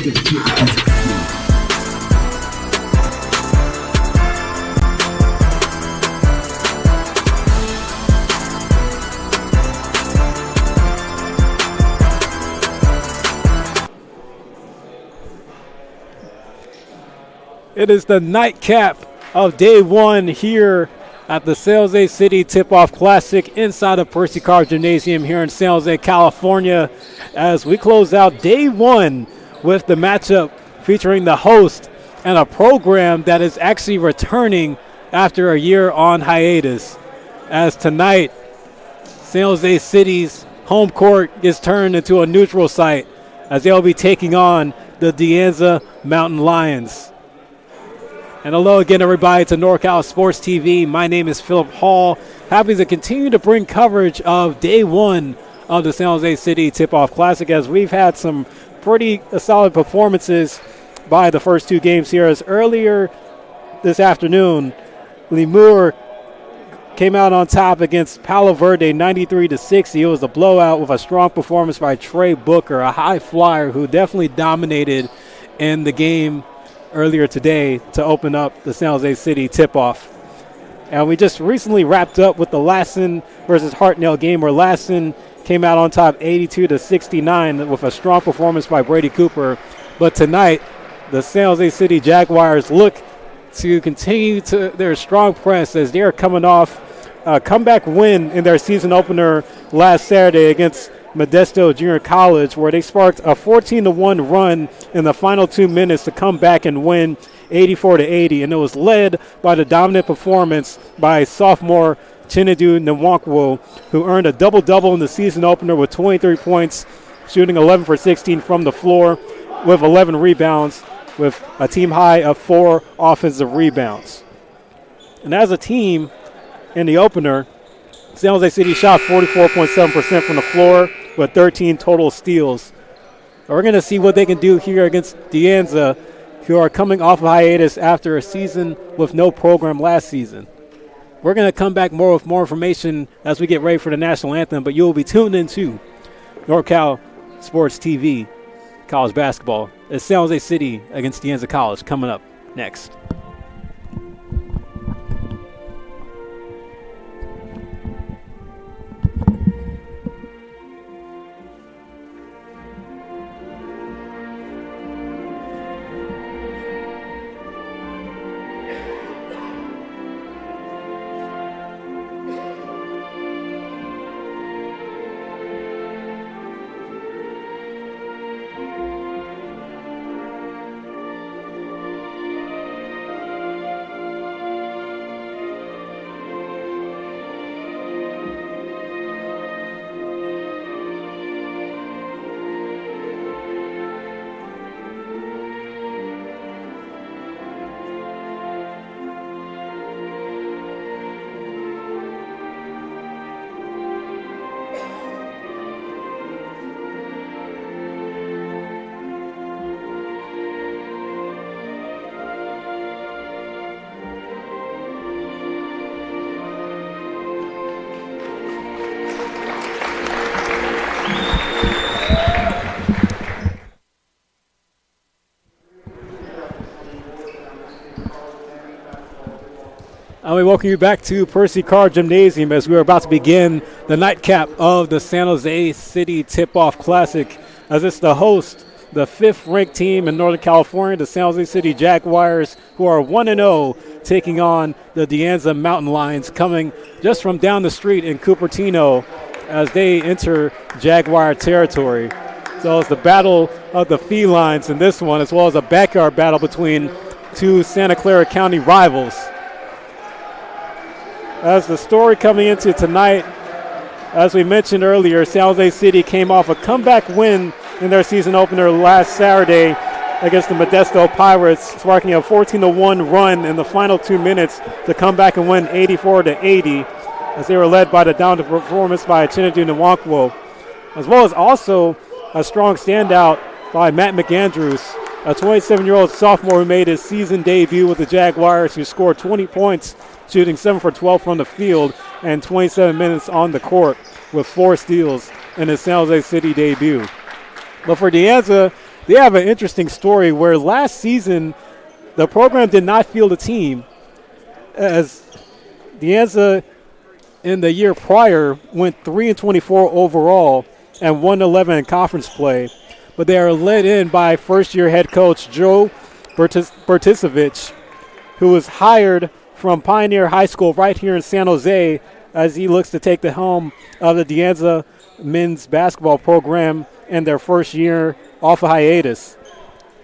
It is the nightcap of day one here at the San Jose City Tip-Off Classic inside of Percy Carr Gymnasium here in San Jose, California, as we close out day one with the matchup featuring the host and a program that is actually returning after a year on hiatus. As tonight, San Jose City's home court is turned into a neutral site as they'll be taking on the DeAnza Mountain Lions. And hello again, everybody, to NorCal Sports TV. My name is Philip Hall. Happy to continue to bring coverage of day one of the San Jose City Tip-Off Classic, as we've had some pretty solid performances by the first two games here. As earlier this afternoon, Lemur came out on top against Palo Verde 93-60. It was a blowout with a strong performance by Trey Booker, a high flyer who definitely dominated in the game earlier today to open up the San Jose City tip-off. And we just recently wrapped up with the Lassen versus Hartnell game, where Lassen came out on top 82-69 with a strong performance by Brady Cooper. But tonight, the San Jose City Jaguars look to continue to their strong press as they are coming off a comeback win in their season opener last Saturday against Modesto Junior College, where they sparked a 14-1 run in the final 2 minutes to come back and win 84-80, and it was led by the dominant performance by sophomore Chinedu Nwankwo, who earned a double-double in the season opener with 23 points, shooting 11 for 16 from the floor with 11 rebounds, with a team high of 4 offensive rebounds. And as a team in the opener, San Jose City shot 44.7% from the floor with 13 total steals. We're going to see what they can do here against DeAnza, who are coming off of hiatus after a season with no program last season. We're going to come back with more information as we get ready for the national anthem, but you'll be tuned into NorCal Sports TV, college basketball. It's San Jose City against DeAnza College coming up next. We welcome you back to Percy Carr Gymnasium as we are about to begin the nightcap of the San Jose City Tip-Off Classic, as it's the host, the 5th-ranked team in Northern California, the San Jose City Jaguars, who are 1-0, taking on the DeAnza Mountain Lions, coming just from down the street in Cupertino as they enter Jaguar territory. So it's the battle of the felines in this one, as well as a backyard battle between two Santa Clara County rivals. As the story coming into tonight, as we mentioned earlier, San Jose City came off a comeback win in their season opener last Saturday against the Modesto Pirates, sparking a 14-1 run in the final 2 minutes to come back and win 84-80, as they were led by the dominant performance by Chinedu Nwankwo, as well as also a strong standout by Matt McAndrews, a 27-year-old sophomore who made his season debut with the Jaguars, who scored 20 points, shooting 7 for 12 from the field and 27 minutes on the court with 4 steals in his San Jose City debut. But for DeAnza, they have an interesting story where last season the program did not field a team, as DeAnza in the year prior went 3-24 overall and 1-11 in conference play. But they are led in by first-year head coach Joe Bertisevich, who was hired from Pioneer High School right here in San Jose, as he looks to take the helm of the DeAnza men's basketball program in their first year off a hiatus.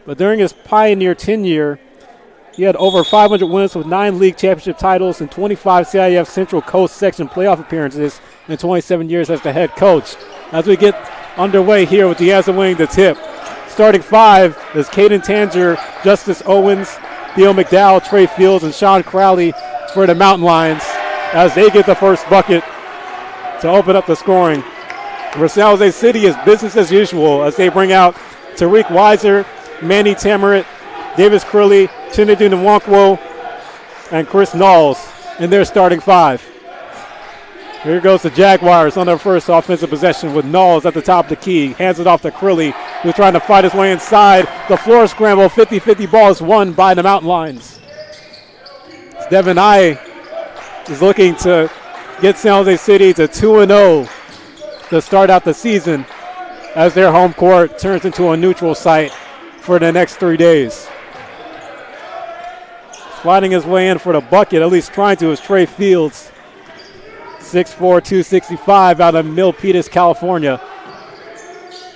But during his Pioneer tenure, he had over 500 wins with 9 league championship titles and 25 CIF Central Coast Section playoff appearances in 27 years as the head coach. As we get underway here with DeAnza winning the tip, starting 5 is Caden Tanger, Justice Owens, Theo McDowell, Trey Fields, and Sean Crowley for the Mountain Lions as they get the first bucket to open up the scoring. For San Jose City is business as usual as they bring out Tariq Weiser, Manny Tamarit, Davis Curley, Chinadu Nwankwo, and Chris Knowles in their starting 5. Here goes the Jaguars on their first offensive possession with Knowles at the top of the key. Hands it off to Curley, who's trying to fight his way inside. The floor scramble, 50-50 ball is won by the Mountain Lions. Devin I is looking to get San Jose City to 2-0 to start out the season as their home court turns into a neutral site for the next 3 days. Sliding his way in for the bucket, at least trying to, is Trey Fields. 6'4", 265 out of Milpitas, California.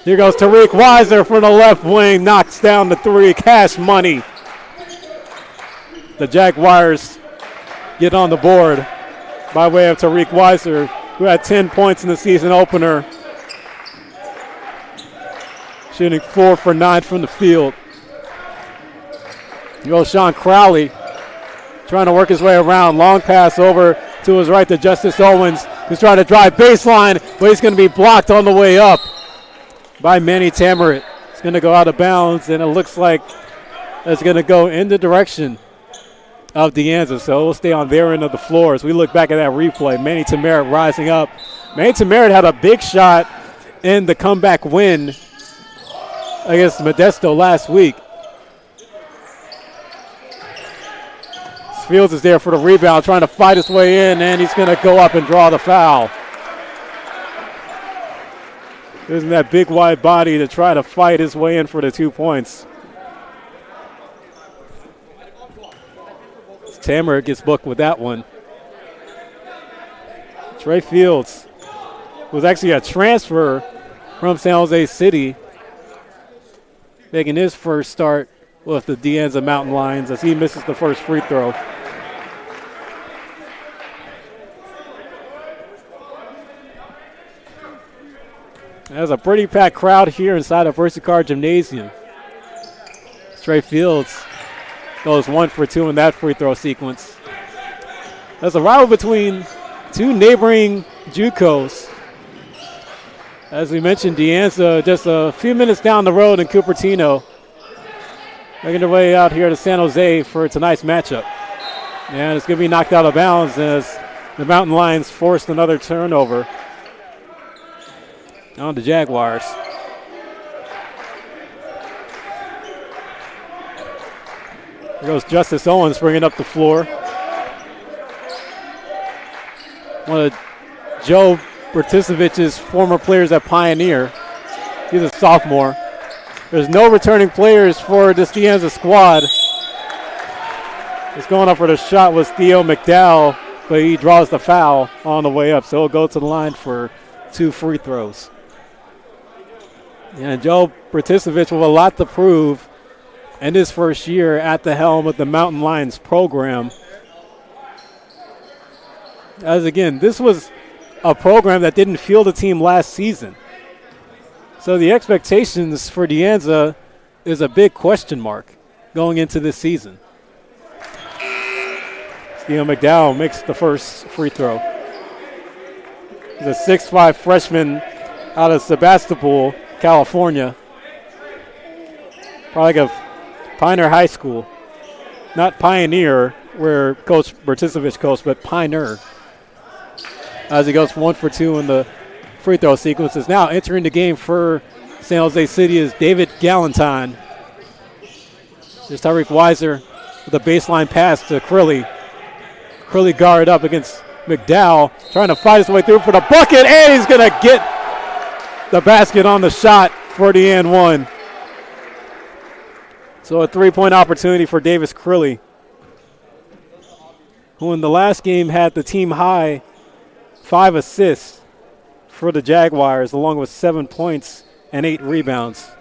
Here goes Tariq Weiser from the left wing, knocks down the 3, cash money. The Jaguars get on the board by way of Tariq Weiser, who had 10 points in the season opener. Shooting 4 for 9 from the field. Here goes Sean Crowley, trying to work his way around. Long pass over to his right to Justice Owens, who's trying to drive baseline, but he's going to be blocked on the way up by Manny Tamarit. It's going to go out of bounds, and it looks like it's going to go in the direction of DeAnza, so we'll stay on their end of the floor as we look back at that replay. Manny Tamarit rising up. Manny Tamarit had a big shot in the comeback win against Modesto last week. Fields is there for the rebound, trying to fight his way in, and he's going to go up and draw the foul. Using that big wide body to try to fight his way in for the 2 points. Tamer gets booked with that one. Trey Fields was actually a transfer from San Jose City, making his first start with the DeAnza Mountain Lions as he misses the first free throw. There's a pretty packed crowd here inside of VersaCard Gymnasium. Trey Fields goes 1 for 2 in that free throw sequence. There's a rival between two neighboring JUCOs. As we mentioned, DeAnza just a few minutes down the road in Cupertino, making their way out here to San Jose for tonight's matchup. And it's going to be knocked out of bounds as the Mountain Lions forced another turnover on the Jaguars. Here goes Justice Owens bringing up the floor. One of Joe Bertisevich's former players at Pioneer. He's a sophomore. There's no returning players for this DeAnza squad. It's going up for the shot was Theo McDowell, but he draws the foul on the way up, so he'll go to the line for 2 free throws. And Joe Bertisevich with a lot to prove in his first year at the helm of the Mountain Lions program. As again, this was a program that didn't field a team last season. So the expectations for DeAnza is a big question mark going into this season. Theo McDowell makes the first free throw. He's a 6'5" freshman out of Sebastopol, California. Probably like a Pioneer High School. Not Pioneer, where Coach Bertisevich coached, but Pioneer. As he goes 1 for 2 in the free throw sequence, is now entering the game for San Jose City is David Galentine. There's Tyreek Weiser with a baseline pass to Crilly. Crilly guarded up against McDowell, trying to fight his way through for the bucket, and he's going to get the basket on the shot for the and one. So a three-point opportunity for Davis Crilly, who in the last game had the team high 5 assists for the Jaguars, along with 7 points and 8 rebounds.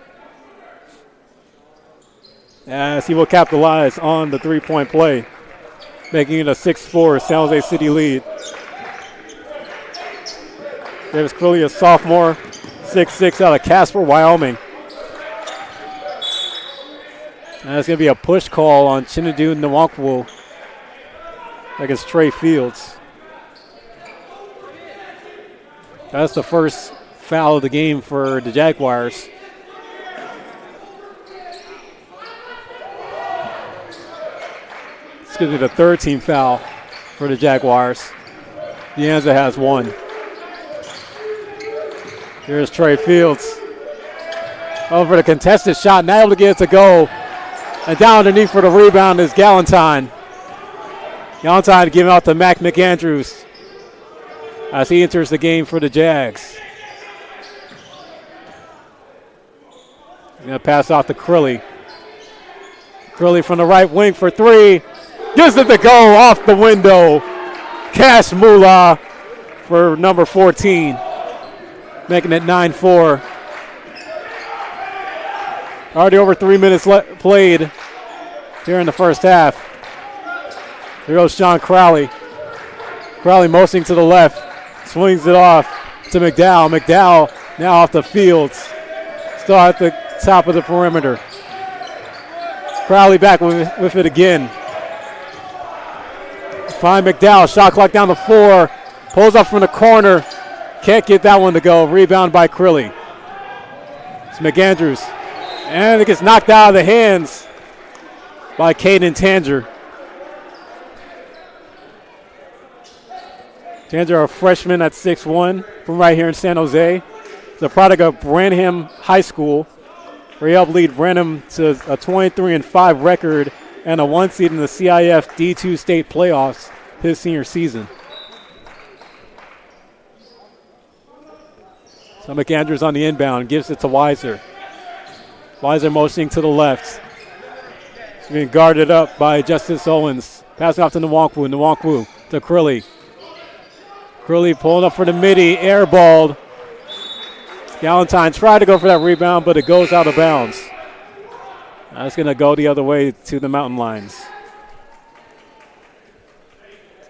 As he will capitalize on the three-point play, making it a 6-4 San Jose City lead. Davis Crilly, a sophomore, 6'6", out of Casper, Wyoming. And it's going to be a push call on Chinadu Nwankwo against Trey Fields. That's the first foul of the game for the Jaguars. It's going to be the third team foul for the Jaguars. DeAnza has one. Here's Trey Fields. Over the contested shot, not able to get it to go. And down underneath for the rebound is Galentine. Galentine giving out to Mac McAndrews as he enters the game for the Jags. He's going to pass off to Crilly. Crilly from the right wing for three. Gives it to go off the window. Cash Moolah for number 14. Making it 9-4. Already over 3 minutes played here in the first half. Here goes Sean Crowley. Crowley motioning to the left. Swings it off to McDowell. McDowell now off the Fields. Still at the top of the perimeter. Crowley back with it again. Find McDowell. Shot clock down to 4. Pulls up from the corner. Can't get that one to go. Rebound by Crilly. It's McAndrews. And it gets knocked out of the hands by Caden Tanger. Tanger, a freshman at 6'1", from right here in San Jose. He's a product of Branham High School, where he helped lead Branham to a 23-5 record and a 1 seed in the CIF D2 state playoffs his senior season. So McAndrews on the inbound, gives it to Weiser. Weiser motioning to the left. He's being guarded up by Justice Owens. Passing off to Nwankwo. Nwankwo to Crilly. Crilly pulling up for the midi, airballed. Galentine tried to go for that rebound, but it goes out of bounds. That's going to go the other way to the mountain lines.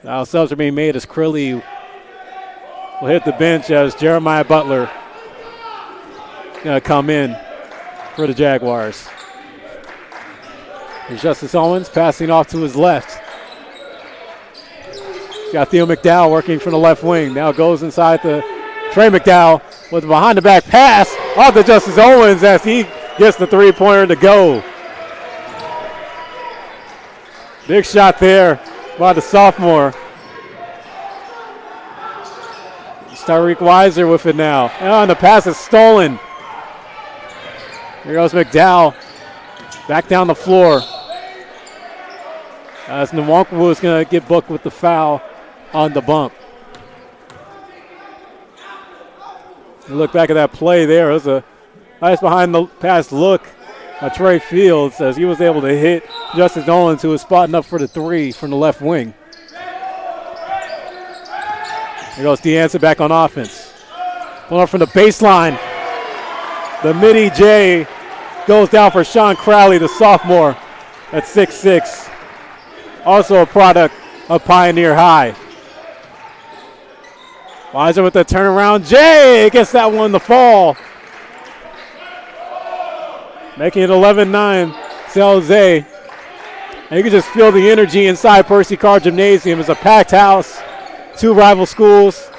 Now subs are being made as Crilly will hit the bench as Jeremiah Butler going to come in for the Jaguars. Here's Justice Owens passing off to his left. Got Theo McDowell working from the left wing. Now goes inside to Trey McDowell with a behind-the-back pass off to Justice Owens as he gets the three-pointer to go. Big shot there by the sophomore. It's Tyreek Weiser with it now. And the pass is stolen. Here goes McDowell. Back down the floor. As Nwankwo is going to get booked with the foul on the bump. You look back at that play there. It was a nice behind the pass look at Trey Fields as he was able to hit Justice Owens, who was spotting up for the three from the left wing. Here goes DeAnza back on offense. Pulling up from the baseline. The midi J goes down for Sean Crowley, the sophomore at 6'6". Also a product of Pioneer High. Weiser with the turnaround. J gets that one to fall. Making it 11-9, San Jose. And you can just feel the energy inside Percy Carr Gymnasium. It's a packed house, two rival schools.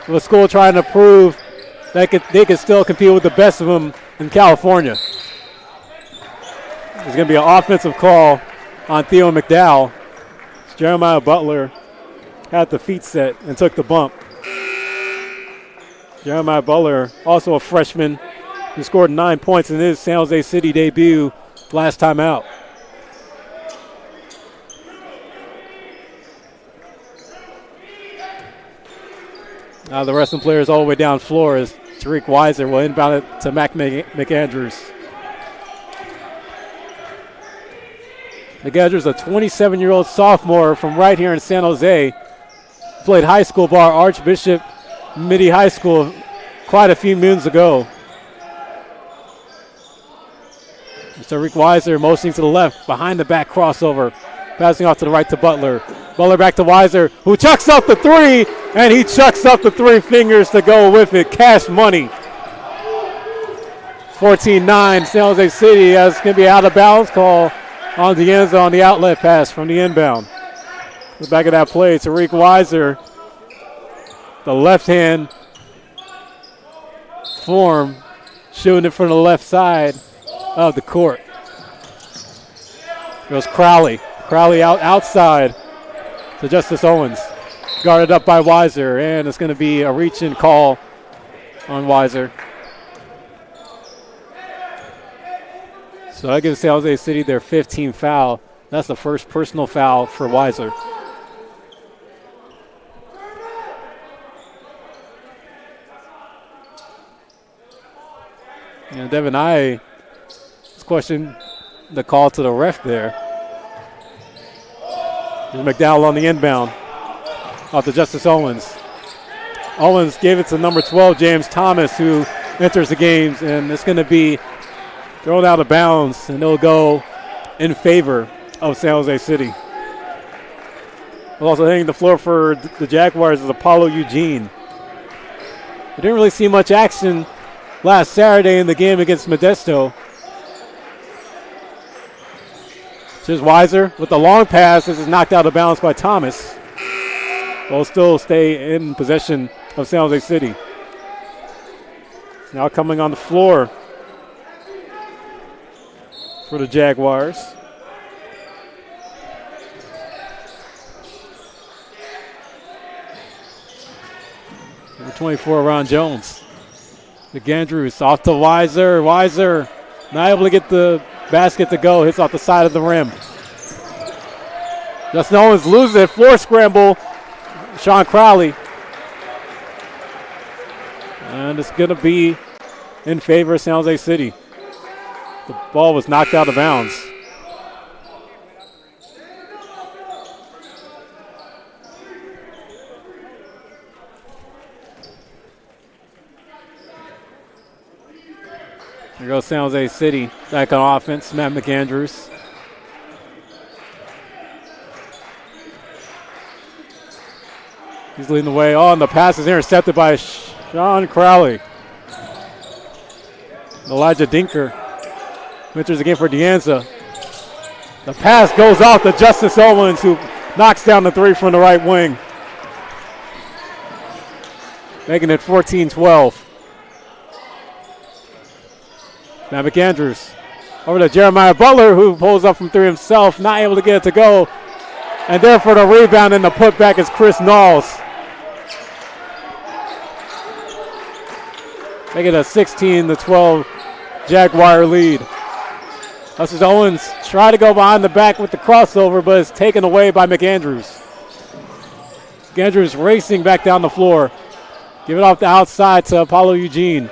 With a school trying to prove that they could still compete with the best of them in California. There's going to be an offensive call on Theo McDowell. Jeremiah Butler had the feet set and took the bump. Jeremiah Butler, also a freshman who scored 9 points in his San Jose City debut last time out. Now the rest of the players all the way down floor as Tariq Weiser will inbound it to McAndrews. McAndrews, a 27-year-old sophomore from right here in San Jose. Played high school ball, Archbishop Midi High School, quite a few moons ago. Tariq Weiser motioning to the left, behind the back crossover. Passing off to the right to Butler. Butler back to Weiser, who chucks up the three, and he chucks up the 3 fingers to go with it. Cash money. 14-9, San Jose City. That's going to be out of bounds call on DeAnza on the outlet pass from the inbound. The back of that play, Tariq Weiser, the left hand form, shooting it from the left side of the court. Goes Crowley. Crowley outside to Justice Owens. Guarded up by Weiser, and it's going to be a reach-in call on Weiser. So that gives San Jose City their 15th foul. That's the first personal foul for Weiser. And Devin I questioned the call to the ref there. Here's McDowell on the inbound. Off to Justice Owens. Owens gave it to number 12, James Thomas, who enters the game, and it's going to be thrown out of bounds, and it'll go in favor of San Jose City. Also hitting the floor for the Jaguars is Apollo Eugene. We didn't really see much action last Saturday in the game against Modesto. Here's Weiser with the long pass. This is knocked out of bounds by Thomas. Will still stay in possession of San Jose City. Now coming on the floor for the Jaguars. Number 24, Ron Jones. McAndrews off to Weiser. Weiser not able to get the basket to go. Hits off the side of the rim. Justin Owens loses it. Floor scramble. Sean Crowley. And it's going to be in favor of San Jose City. The ball was knocked out of bounds. Here goes San Jose City back on offense. Matt McAndrews. He's leading the way. Oh, and the pass is intercepted by Sean Crowley. Elijah Dinker enters the game for DeAnza. The pass goes off to Justice Owens, who knocks down the three from the right wing, making it 14-12. Now McAndrews over to Jeremiah Butler, who pulls up from three himself, not able to get it to go. And there for the rebound and the putback is Chris Knowles. Making it a 16-12 Jaguar lead. Justice Owens try to go behind the back with the crossover, but it's taken away by McAndrews. McAndrews racing back down the floor. Give it off the outside to Apollo Eugene.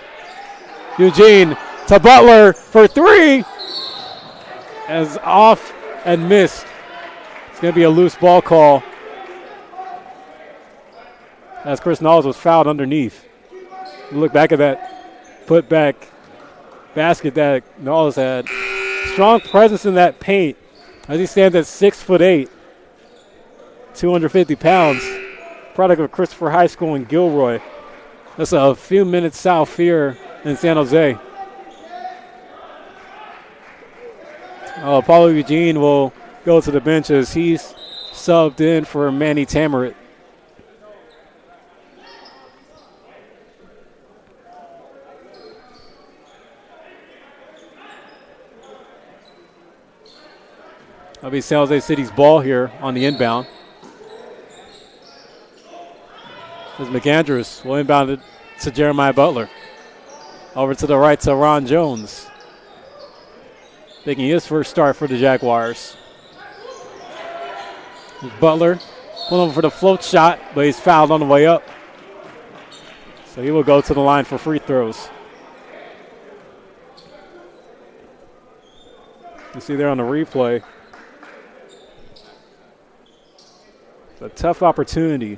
Eugene to Butler for three. As off and missed. It's going to be a loose ball call, as Chris Knowles was fouled underneath. You look back at that putback basket that Knowles had. Strong presence in that paint as he stands at 6'8", 250 pounds. Product of Christopher High School in Gilroy. That's a few minutes south here in San Jose. Apollo Eugene will go to the bench as he's subbed in for Manny Tamarit. That'll be San Jose City's ball here on the inbound. As McAndrews will inbound it to Jeremiah Butler. Over to the right to Ron Jones. Making his first start for the Jaguars. Butler pulling for the float shot, but he's fouled on the way up. So he will go to the line for free throws. You see there on the replay. It's a tough opportunity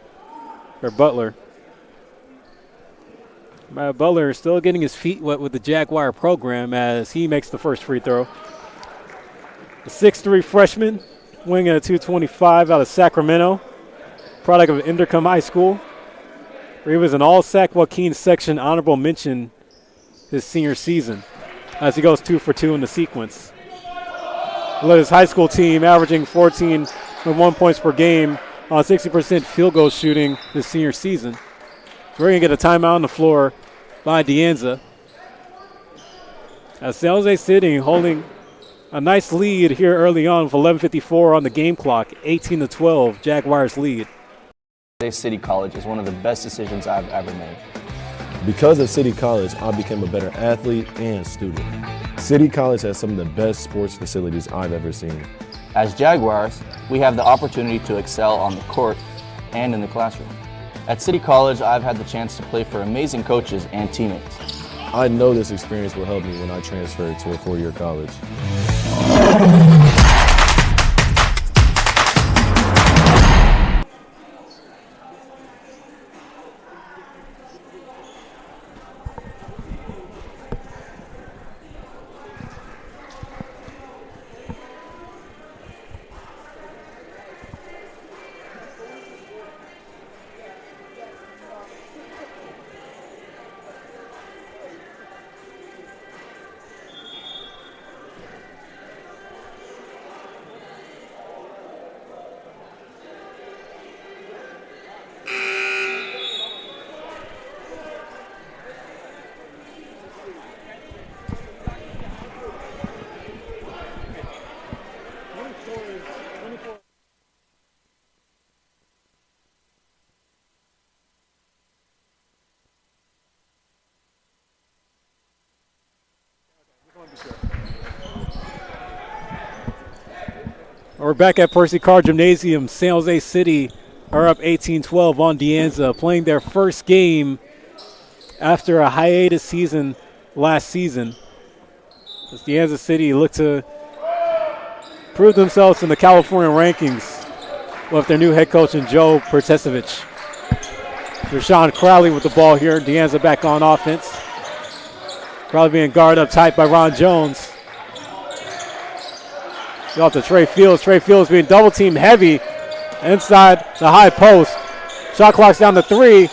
for Butler. Matt Butler still getting his feet wet with the Jaguar program as he makes the first free throw. The 6'3 freshman, wing at 225 out of Sacramento, product of Inderkum High School, where he was an all-Sac Joaquin section honorable mention his senior season as he goes 2 for 2 in the sequence. He led his high school team averaging 14.1 points per game on 60% field goal shooting his senior season. So we're going to get a timeout on the floor by DeAnza. As San Jose City holding a nice lead here early on with 11:54 on the game clock, 18-12, Jaguars lead. City College is one of the best decisions I've ever made. Because of City College, I became a better athlete and student. City College has some of the best sports facilities I've ever seen. As Jaguars, we have the opportunity to excel on the court and in the classroom. At City College, I've had the chance to play for amazing coaches and teammates. I know this experience will help me when I transfer to a four-year college. We're back at Percy Carr Gymnasium. San Jose City are up 18-12 on DeAnza, playing their first game after a hiatus season last season. As DeAnza City look to prove themselves in the California rankings with their new head coach in Joe Pertesevich. Rashawn Crowley with the ball here. DeAnza back on offense. Crowley being guarded up tight by Ron Jones. Go off to Trey Fields. Trey Fields being double team heavy inside the high post. Shot clock's down to 3.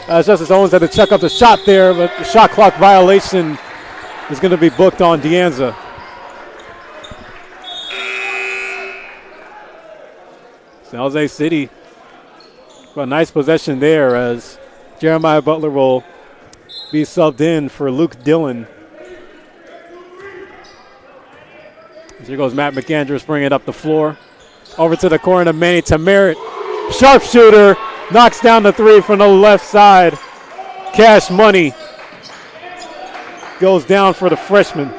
Justice Owens had to check up the shot there, but the shot clock violation is going to be booked on DeAnza. San Jose City, a nice possession there as Jeremiah Butler will be subbed in for Luke Dillon. Here goes Matt McAndrews bringing it up the floor. Over to the corner to Manny Tameret. Sharpshooter knocks down the 3 from the left side. Cash Money goes down for the freshman.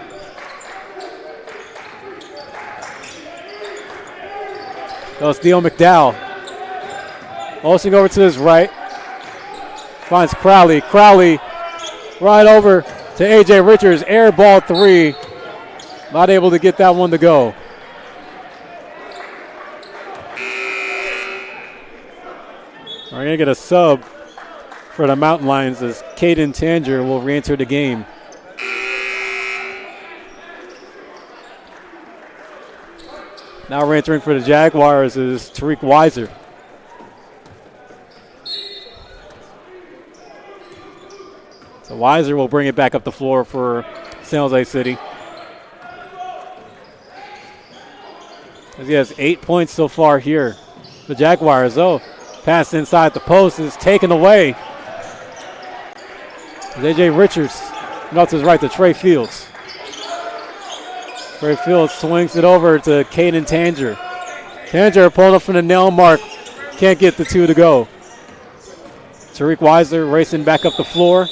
Goes Theo McDowell. Olsen over to his right. Finds Crowley. Crowley right over to A.J. Richards. Air ball 3. Not able to get that one to go. We're going to get a sub for the Mountain Lions as Caden Tanger will re-enter the game. Now re-entering for the Jaguars is Tariq Weiser. So Weiser will bring it back up the floor for San Jose City. As he has 8 points so far here. The Jaguars, though, pass inside the post is taken away. A.J. Richards melts his right to Trey Fields. Trey Fields swings it over to Caden Tanger. Tanger pulling up from the nail mark. Can't get the 2 to go. Tariq Weiser racing back up the floor.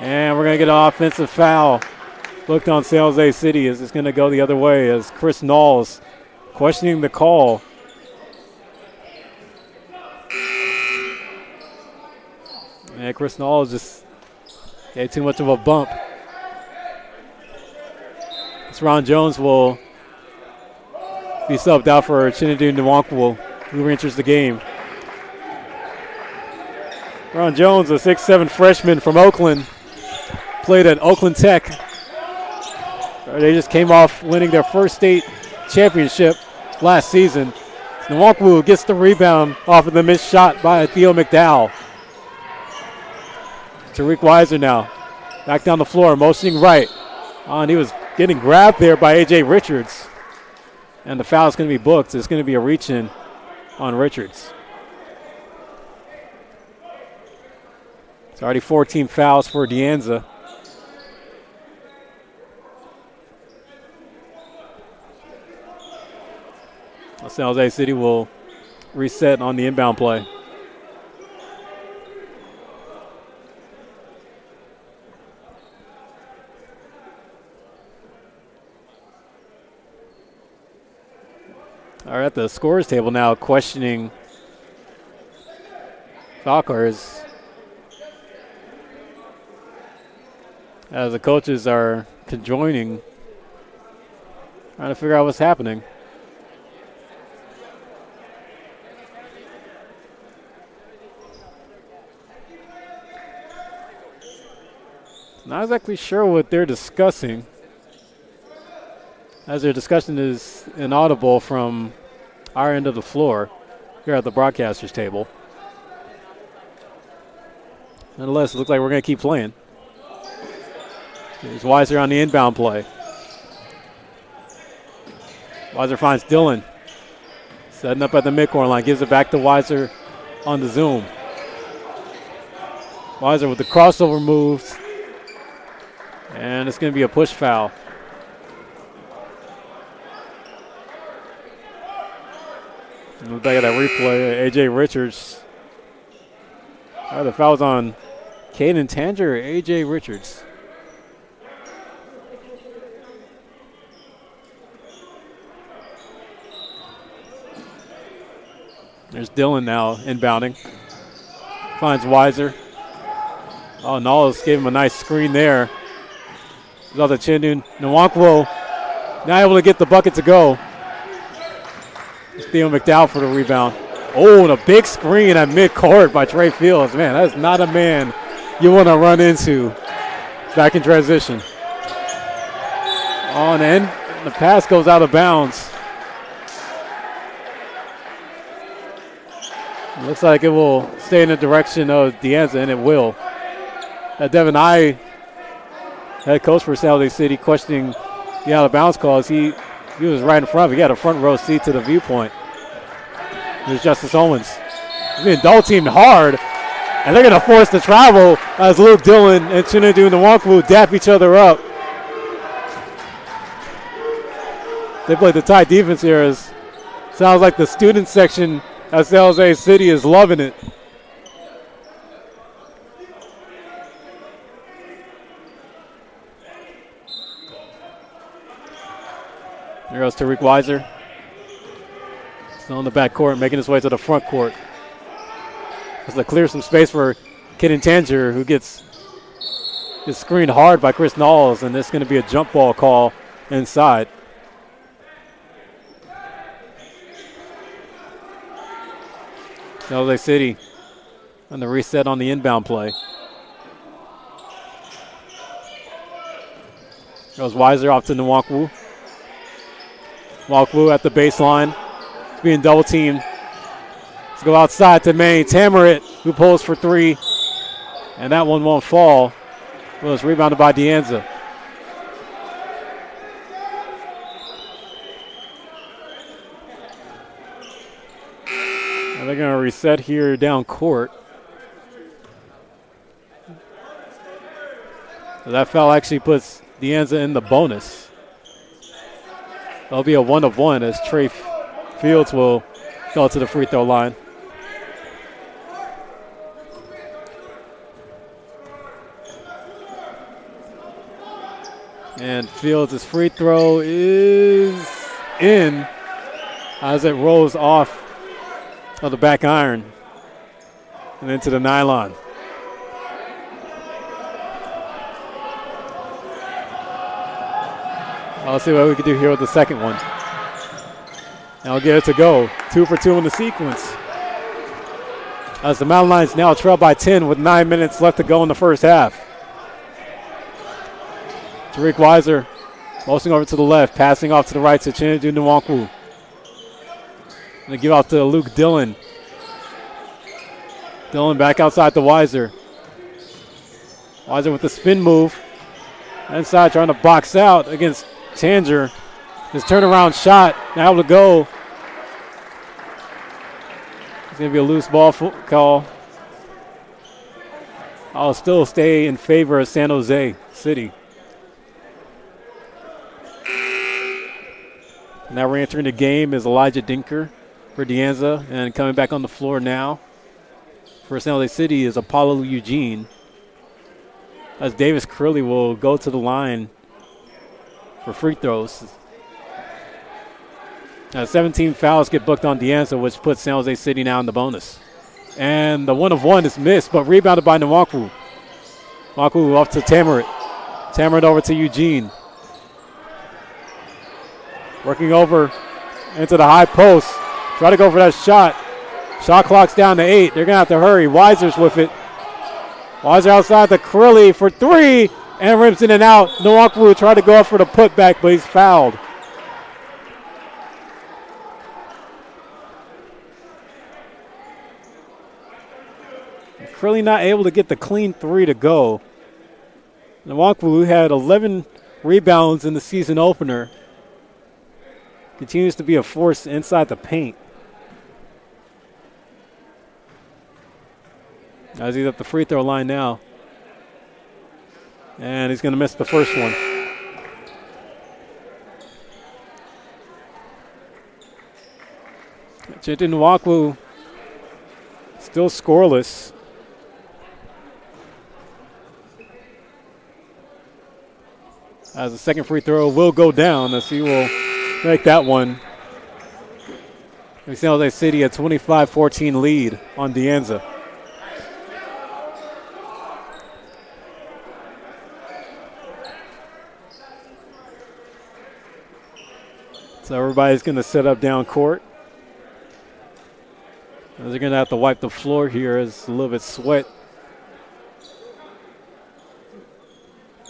And we're going to get an offensive foul booked on San Jose City as it's going to go the other way as Chris Knowles questioning the call. And Chris Knowles just gave too much of a bump. Ron Jones will be subbed out for Chinadu Nwankwo, who enters the game. Ron Jones, a 6'7" freshman from Oakland, played at Oakland Tech. They just came off winning their first state championship last season. Nwankwo gets the rebound off of the missed shot by Theo McDowell. Tariq Weiser now back down the floor, motioning right. And he was getting grabbed there by A.J. Richards. And the foul is going to be booked. It's going to be a reach-in on Richards. It's already 14 fouls for DeAnza. San Jose City will reset on the inbound play. All right, at the scorers table now, questioning Falkers as the coaches are conjoining, trying to figure out what's happening. Not exactly sure what they're discussing, as their discussion is inaudible from our end of the floor here at the broadcasters table. Nonetheless, it looks like we're going to keep playing. Here's Weiser on the inbound play. Weiser finds Dillon. Setting up at the midcourt line, gives it back to Weiser on the zoom. Weiser with the crossover moves. And it's going to be a push foul. And look back at that replay, A.J. Richards. All right, the foul's on Caden Tanger or A.J. Richards. There's Dillon now inbounding. Finds Weiser. Oh, Knowles gave him a nice screen there. Off the Chindu Nwankwo now able to get the bucket to go. It's Theo McDowell for the rebound. Oh, and a big screen at midcourt by Trey Fields. Man, that's not a man you want to run into back in transition. On end, the pass goes out of bounds. It looks like it will stay in the direction of DeAnza, and it will. Devin I, head coach for San Jose City, questioning the out-of-bounds calls. He was right in front of it. He had a front-row seat to the viewpoint. Here's Justice Owens. He's being double-teamed hard, and they're going to force the travel as Luke Dillon and Chinadu Nwankwo dap each other up. They play the tight defense here. As sounds like the student section at San Jose City is loving it. There goes Tariq Weiser. Still in the back court, making his way to the front court. Has to clear some space for Caden Tanger, who gets screened hard by Chris Knowles, and this is going to be a jump ball call inside. San Jose City on the reset on the inbound play. Goes Weiser off to Nwankwo. Nwankwo at the baseline. He's being double teamed. Let's go outside to Manny Tamarit, who pulls for three. And that one won't fall. Well, it's rebounded by DeAnza. And they're going to reset here down court. So that foul actually puts DeAnza in the bonus. That'll be a 1-of-1 as Trey Fields will go to the free throw line. And Fields' free throw is in as it rolls off of the back iron and into the nylon. I'll see what we can do here with the second one. And I'll get it to go. 2 for 2 in the sequence. As the Mountain Lions now trail by 10 with 9 minutes left to go in the first half. Tariq Weiser motioning over to the left, passing off to the right to Chinedu Nwankwo. Going to give out to Luke Dillon. Dillon back outside to Weiser. Weiser with the spin move. Inside trying to box out against Tanger. His turnaround shot now able to go. It's going to be a loose ball call. I'll still stay in favor of San Jose City. Now re-entering the game is Elijah Dinker for DeAnza, and coming back on the floor now for San Jose City is Apollo Eugene, as Davis Curley will go to the line for free throws. 17 fouls get booked on DeAnza, which puts San Jose City now in the bonus. And the 1 of 1 is missed, but rebounded by Nwankwo. Nwankwo off to Tamarit. Tamarit over to Eugene. Working over into the high post. Try to go for that shot. Shot clock's down to 8. They're going to have to hurry. Weiser's with it. Weiser outside to Curley for 3. And rims in and out. Nwankwo tried to go up for the putback, but he's fouled. Curley not able to get the clean 3 to go. Nwankwo had 11 rebounds in the season opener. Continues to be a force inside the paint. As he's at the free throw line now. And he's going to miss the first one. Chinedu Nwankwo still scoreless. As the second free throw will go down, as he will make that one. We San Jose City a 25-14 lead on DeAnza. So everybody's going to set up down court. They're going to have to wipe the floor here as a little bit sweat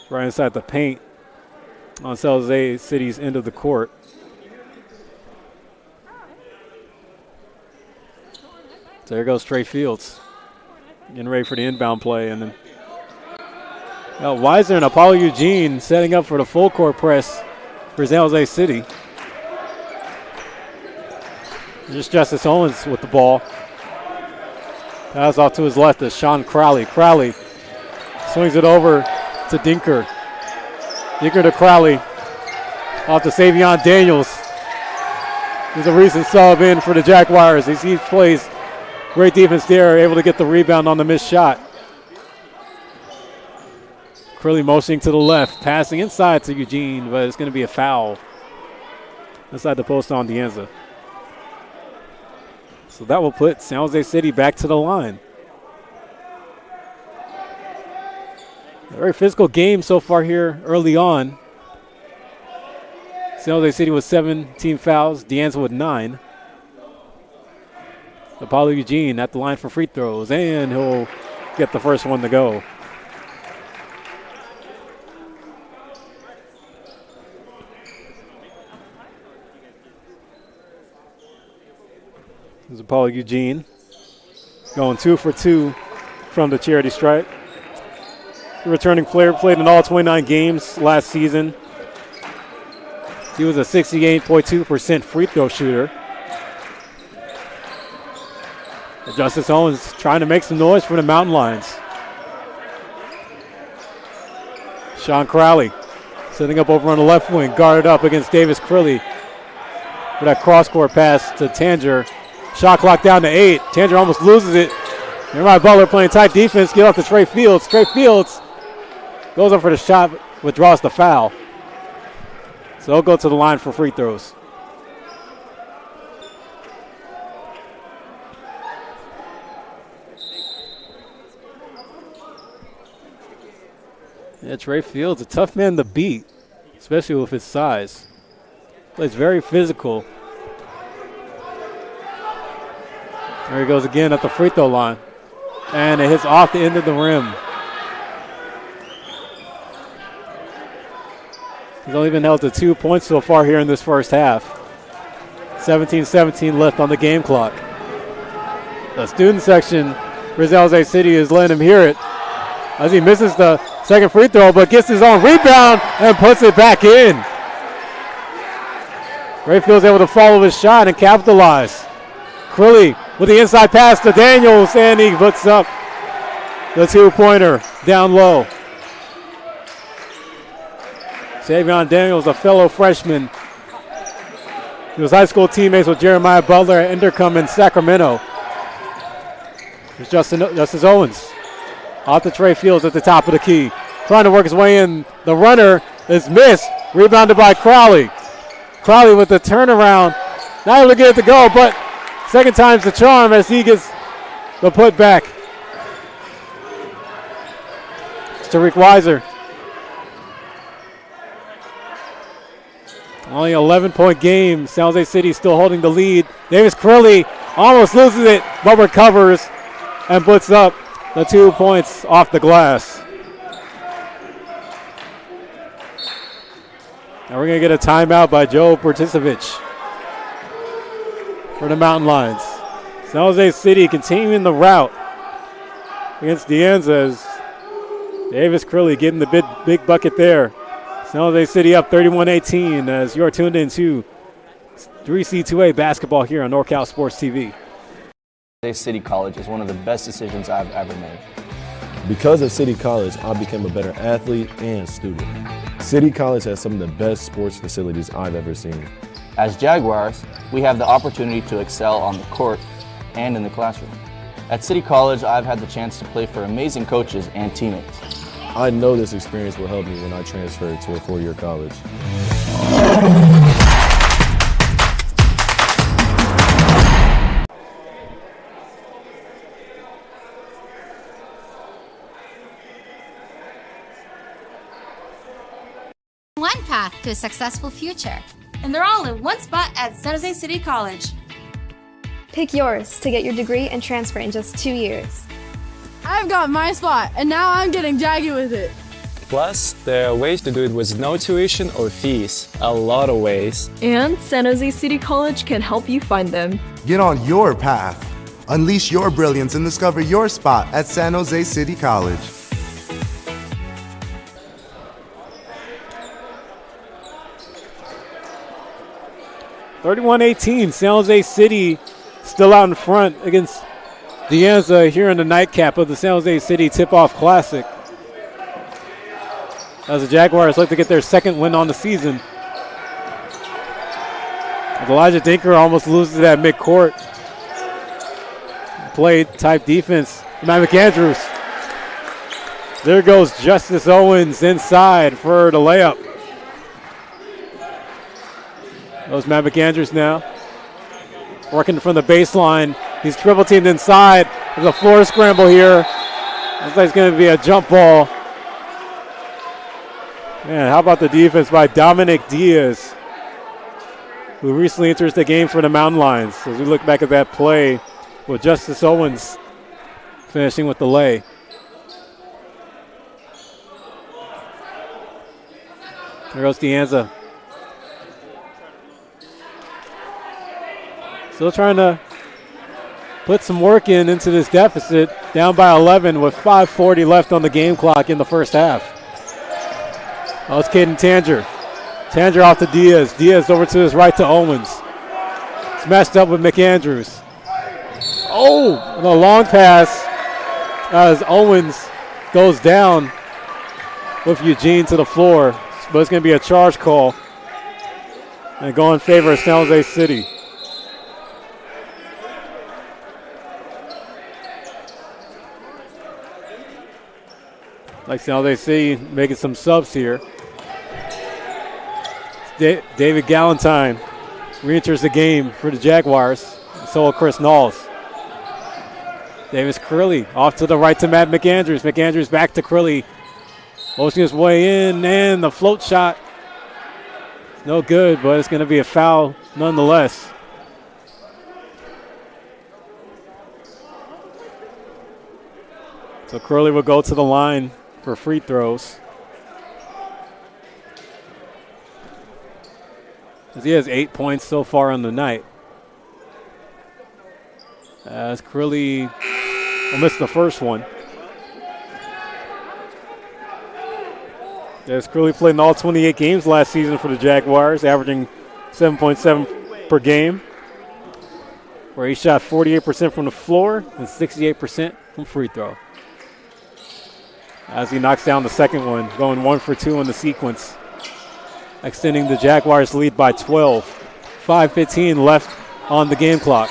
right inside the paint on San Jose City's end of the court. So there goes Trey Fields, getting ready for the inbound play. And then Weiser and Apollo Eugene setting up for the full court press for San Jose City. Just Justice Owens with the ball. Pass off to his left to Sean Crowley. Crowley swings it over to Dinker. Dinker to Crowley. Off to Savion Daniels. He's a recent sub in for the Jaguars. He plays great defense there, able to get the rebound on the missed shot. Curley motioning to the left, passing inside to Eugene, but it's going to be a foul inside the post on DeAnza. So that will put San Jose City back to the line. A very physical game so far here early on. San Jose City with 17 fouls, DeAnza with 9. Apollo Eugene at the line for free throws, and he'll get the first one to go. There's Apollo Eugene going 2 for 2 from the charity stripe. The returning player played in all 29 games last season. He was a 68.2% free throw shooter. Justice Owens trying to make some noise for the Mountain Lions. Sean Crowley setting up over on the left wing, guarded up against Davis Curley for that cross-court pass to Tanger. Shot clock down to 8. Tanger almost loses it. Nearby Butler playing tight defense. Get off to Trey Fields. Trey Fields goes up for the shot, withdraws the foul. So they'll go to the line for free throws. Yeah, Trey Fields, a tough man to beat, especially with his size. Plays very physical. There he goes again at the free throw line. And it hits off the end of the rim. He's only been held to 2 points so far here in this first half. 17-17 left on the game clock. The student section for San Jose City is letting him hear it as he misses the second free throw, but gets his own rebound and puts it back in. Rayfield's able to follow his shot and capitalize. Crilly with the inside pass to Daniels, and he puts up the two-pointer down low. Savion Daniels, a fellow freshman. He was high school teammates with Jeremiah Butler at Endercom in Sacramento. Here's Justice Owens. Off to Trey Fields at the top of the key. Trying to work his way in. The runner is missed. Rebounded by Crowley. Crowley with the turnaround. Not able to get it to go, but second time's the charm as he gets the putback. It's Tariq Weiser. Only an 11-point game. San Jose City still holding the lead. Davis Crilly almost loses it, but recovers and puts up the 2 points off the glass. And we're going to get a timeout by Joe Bertisevich for the Mountain Lions. San Jose City continuing the route against DeAnza as Davis Crilly getting the big bucket there. San Jose City up 31-18 as you're tuned into 3C2A basketball here on NorCal Sports TV. San Jose City College is one of the best decisions I've ever made. Because of City College, I became a better athlete and student. City College has some of the best sports facilities I've ever seen. As Jaguars, we have the opportunity to excel on the court and in the classroom. At City College, I've had the chance to play for amazing coaches and teammates. I know this experience will help me when I transfer to a four-year college. One path to a successful future. And they're all in one spot at San Jose City College. Pick yours to get your degree and transfer in just 2 years. I've got my spot, and now I'm getting jaggy with it. Plus, there are ways to do it with no tuition or fees. A lot of ways. And San Jose City College can help you find them. Get on your path. Unleash your brilliance and discover your spot at San Jose City College. (31-18). San Jose City still out in front against DeAnza here in the nightcap of the San Jose City Tip-Off Classic, as the Jaguars look to get their second win on the season. As Elijah Dinker almost loses it at midcourt. Play type defense. Matt McAndrews. There goes Justice Owens inside for the layup. Goes Matt McAndrews now. Working from the baseline. He's triple teamed inside. There's a floor scramble here. Looks like it's going to be a jump ball. Man, how about the defense by Dominic Diaz, who recently enters the game for the Mountain Lions. As we look back at that play with Justice Owens finishing with the lay. There goes DeAnza. Still trying to put some work into this deficit. Down by 11 with 5:40 left on the game clock in the first half. Oh, it's Caden Tanger. Tanger off to Diaz. Diaz over to his right to Owens. Smashed up with McAndrews. Oh, and a long pass as Owens goes down with Eugene to the floor. But it's going to be a charge call and go in favor of San Jose City. Like San Jose City making some subs here. David Galentine re-enters the game for the Jaguars. So will Chris Knowles. Davis Curley off to the right to Matt McAndrews. McAndrews back to Curley. Motioning his way in, and the float shot. No good, but it's going to be a foul nonetheless. So Curley will go to the line for free throws. As he has 8 points so far on the night. As Curley will miss the first one. As Curley played in all 28 games last season for the Jaguars, averaging 7.7 per game, where he shot 48% from the floor and 68% from free throw. As he knocks down the second one, going 1 for 2 in the sequence, extending the Jaguars' lead by 12. 5:15 left on the game clock.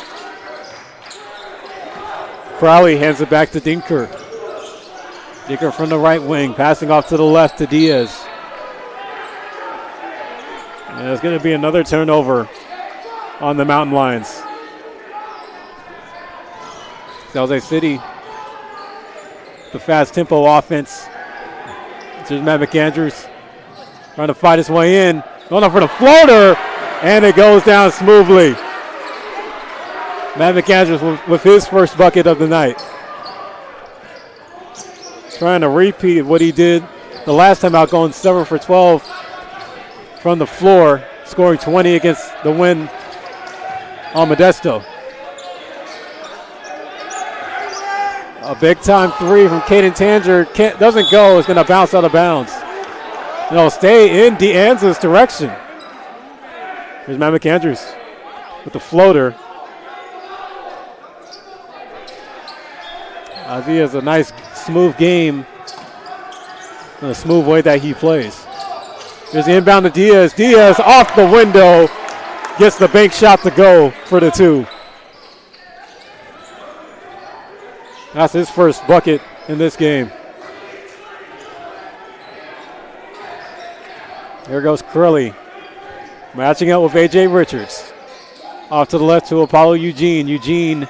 Crowley hands it back to Dinker. Dinker from the right wing, passing off to the left to Diaz. And there's going to be another turnover on the Mountain Lions. San Jose City, the fast tempo offense. Here's Matt McAndrews trying to fight his way in. Going up for the floater, and it goes down smoothly. Matt McAndrews with his first bucket of the night. Trying to repeat what he did the last time out, going 7 for 12 from the floor, scoring 20 against the win on Modesto. A big-time three from Caden Tanger doesn't go. It's going to bounce out of bounds. And it'll stay in DeAnza's direction. Here's Matt McAndrews with the floater. He has a nice, smooth game in a smooth way that he plays. There's the inbound to Diaz. Diaz off the window. Gets the bank shot to go for the two. That's his first bucket in this game. Here goes Curley. Matching up with A.J. Richards. Off to the left to Apollo Eugene. Eugene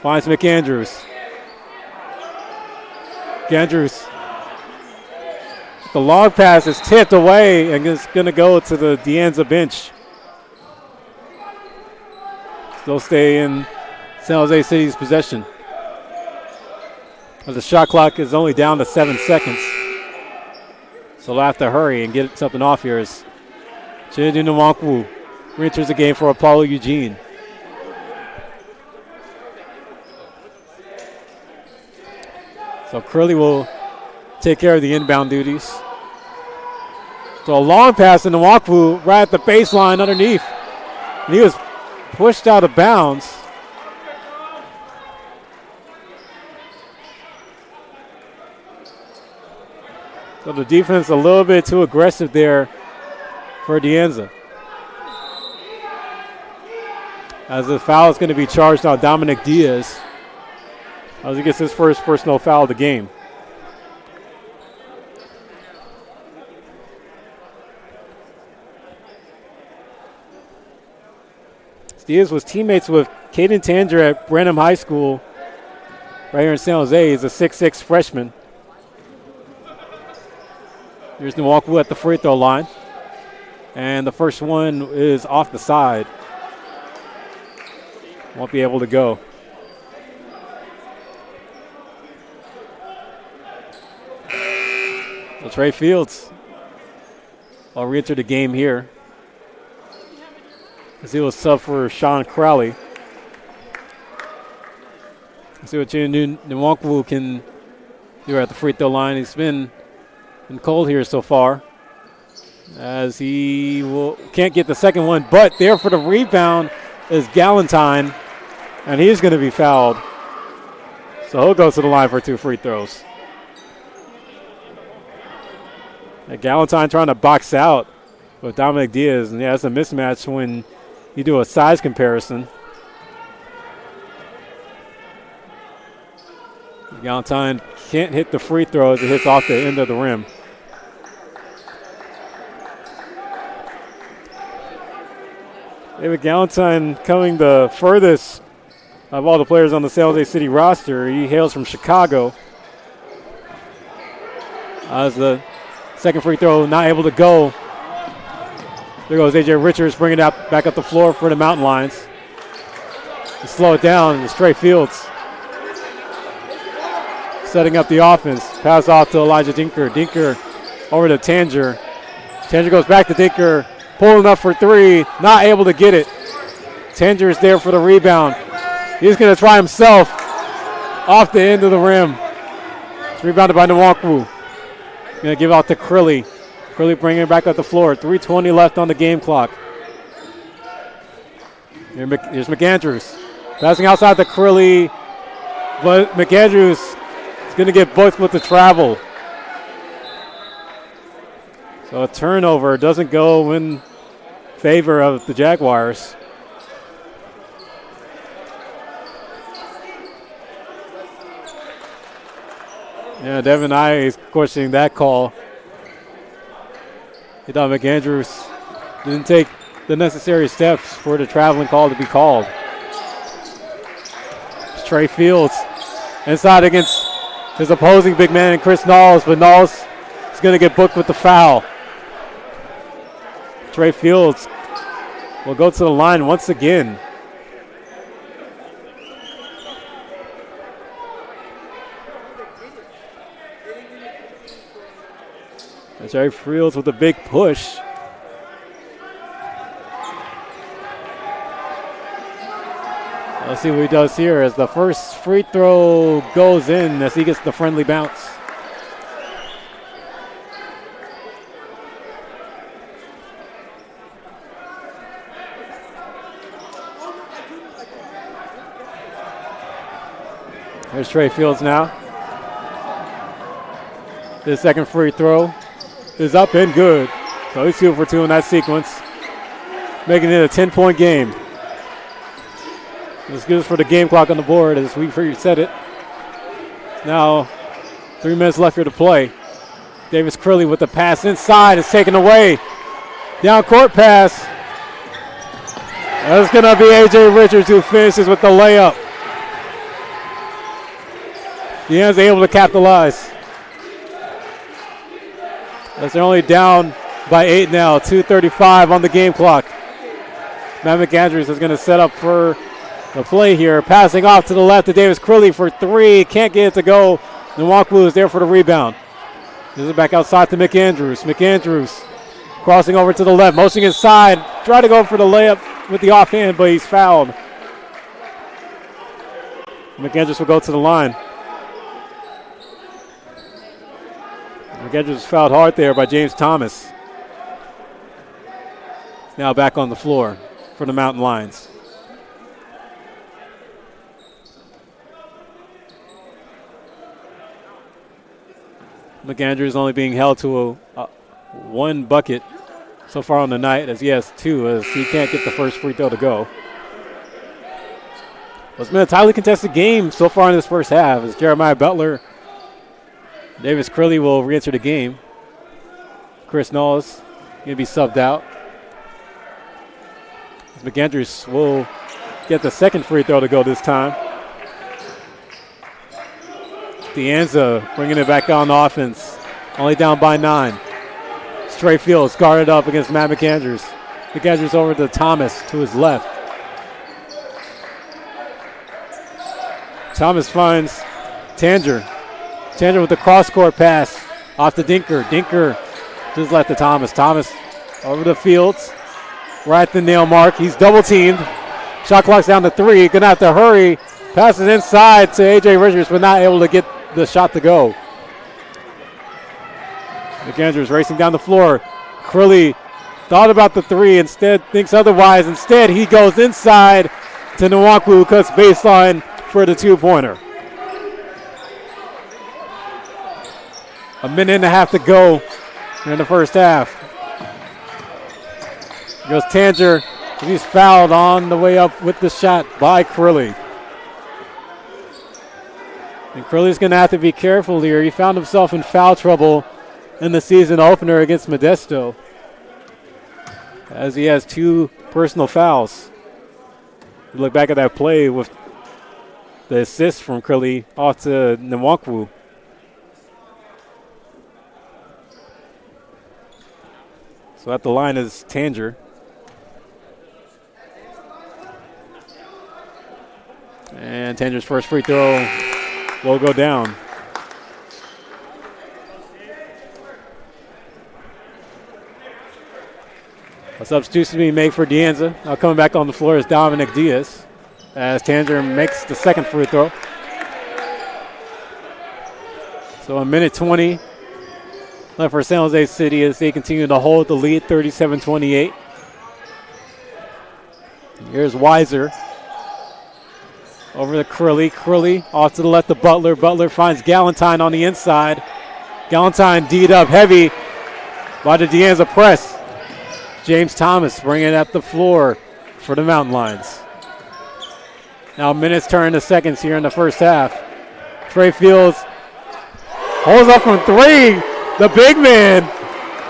finds McAndrews. McAndrews. The long pass is tipped away and it's going to go to the DeAnza bench. Still stay in San Jose City's possession. The shot clock is only down to 7 seconds. So they'll have to hurry and get something off here as Chinedu Nwankwo re-enters the game for Apollo Eugene. So Curley will take care of the inbound duties. So a long pass to Nwankwo right at the baseline underneath. And he was pushed out of bounds. So the defense a little bit too aggressive there for DeAnza. As the foul is going to be charged on Dominic Diaz as he gets his first personal foul of the game. Diaz was teammates with Caden Tanger at Branham High School right here in San Jose. He's a 6'6" freshman. Here's Nwankwo at the free throw line. And the first one is off the side. Won't be able to go. So Trey Fields will re-enter the game here, as he will sub for Sean Crowley. Let's see what Nwankwo can do at the free throw line. He's been cold here so far, as he can't get the second one, but there for the rebound is Galentine, and he's going to be fouled. So he'll go to the line for 2 free throws. And Galentine trying to box out with Dominic Diaz, and yeah, it's a mismatch when you do a size comparison. Galentine can't hit the free throw as it hits off the end of the rim. David Galentine coming the furthest of all the players on the San Jose City roster. He hails from Chicago. As the second free throw not able to go. There goes A.J. Richards bringing it back up the floor for the Mountain Lions. To slow it down, it's Trey Fields setting up the offense. Pass off to Elijah Dinker. Dinker over to Tanger. Tanger goes back to Dinker. Pulling up for three. Not able to get it. Tanger is there for the rebound. He's going to try himself off the end of the rim. It's rebounded by Nwankwo. Going to give out to Crilly. Crilly bringing it back up the floor. 3:20 left on the game clock. Here's McAndrews. Passing outside to Crilly. But McAndrews is going to get booked with the travel. So a turnover doesn't go in favor of the Jaguars. Yeah, Devin I is questioning that call. He thought McAndrews didn't take the necessary steps for the traveling call to be called. It's Trey Fields inside against his opposing big man, Chris Knowles, but Knowles is going to get booked with the foul. Trey Fields will go to the line once again. And Trey Fields with a big push. Let's see what he does here as the first free throw goes in as he gets the friendly bounce. There's Trey Fields now. His second free throw is up and good. So he's 2 for 2 in that sequence, making it a 10-point game. It's good for the game clock on the board as we said it. Now 3 minutes left here to play. Davis Crilly with the pass inside is taken away. Down court pass. That's going to be A.J. Richards who finishes with the layup. DeAnza able to capitalize. As they're only down by 8 now. 2:35 on the game clock. Matt McAndrews is going to set up for the play here. Passing off to the left to Davis Crilly for 3. Can't get it to go. Nwankwo is there for the rebound. This is back outside to McAndrews. McAndrews crossing over to the left. Motioning inside. Try to go for the layup with the offhand, but he's fouled. McAndrews will go to the line. McAndrews was fouled hard there by James Thomas. Now back on the floor for the Mountain Lions. McAndrews only being held to a 1 bucket so far on the night, as he has 2, as he can't get the first free throw to go. It's been a tightly contested game so far in this first half, as Jeremiah Butler, Davis Crilly will re-enter the game. Chris Knowles going to be subbed out. McAndrews will get the second free throw to go this time. DeAnza bringing it back on offense. Only down by 9. It's Trey Fields guarded up against Matt McAndrews. McAndrews over to Thomas to his left. Thomas finds Tanger. Tanger with the cross-court pass off to Dinker. Dinker just left to Thomas. Thomas over to Fields. Right at the nail mark. He's double-teamed. Shot clock's down to 3. Gonna have to hurry. Passes inside to A.J. Richards, but not able to get the shot to go. McAndrews racing down the floor. Crilly thought about the 3, instead thinks otherwise. Instead, he goes inside to Nwankwo, who cuts baseline for the 2-pointer. A minute and a half to go in the first half. Goes Tanger. He's fouled on the way up with the shot by Crilly. And Crilly's going to have to be careful here. He found himself in foul trouble in the season opener against Modesto. as he has 2 personal fouls. You look back at that play with the assist from Curley off to Nwankwo. So at the line is Tanger. And Tanger's first free throw will go down. A substitution being made for DeAnza. Now coming back on the floor is Dominic Diaz as Tanger makes the second free throw. So a minute 20 left for San Jose City as they continue to hold the lead 37-28. Here's Weiser over to Curley. Curley off to the left to Butler. Butler finds Galentine on the inside. Galentine D'd up heavy by the DeAnza press. James Thomas bringing it at the floor for the Mountain Lions. Now minutes turn to seconds here in the first half. Trey Fields holds up from 3. The big man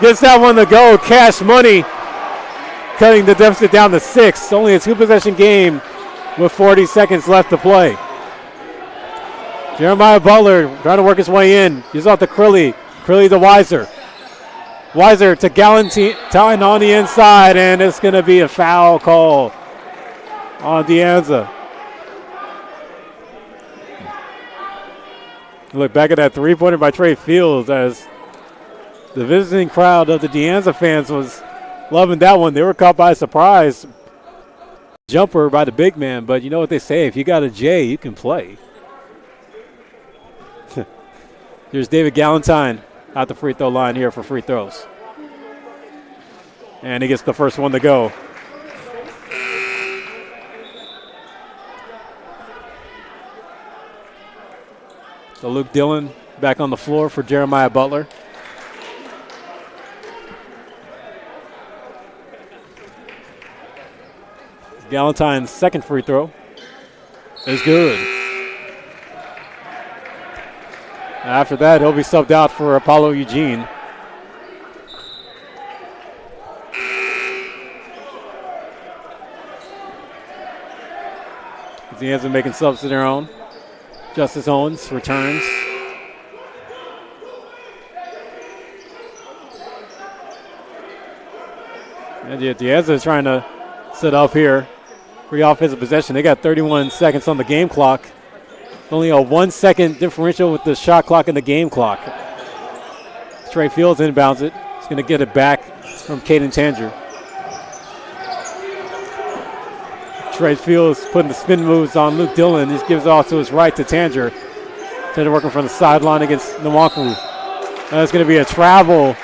gets that one to go. Cash Money cutting the deficit down to 6. Only a 2-possession game with 40 seconds left to play. Jeremiah Butler trying to work his way in. He's off to Curley. Curley to Weiser. Weiser to Galentine on the inside, and it's going to be a foul call on DeAnza. Look back at that three-pointer by Trey Fields as the visiting crowd of the DeAnza fans was loving that one. They were caught by surprise. Jumper by the big man, but you know what they say, if you got a J, you can play. Here's David Galentine at the free throw line here for free throws. And he gets the first one to go. So Luke Dillon back on the floor for Jeremiah Butler. Galentine's second free throw is good. After that, he'll be subbed out for Apollo Eugene. DeAnza making subs to their own. Justice Owens returns. And DeAnza is trying to set up here. Free offensive possession. They got 31 seconds on the game clock. Only a 1 second differential with the shot clock and the game clock. Trey Fields inbounds it. He's going to get it back from Caden Tanger. Trey Fields putting the spin moves on Luke Dillon. He gives it off to his right to Tanger. Tanger working from the sideline against Nwankwo. That's going to be a travel.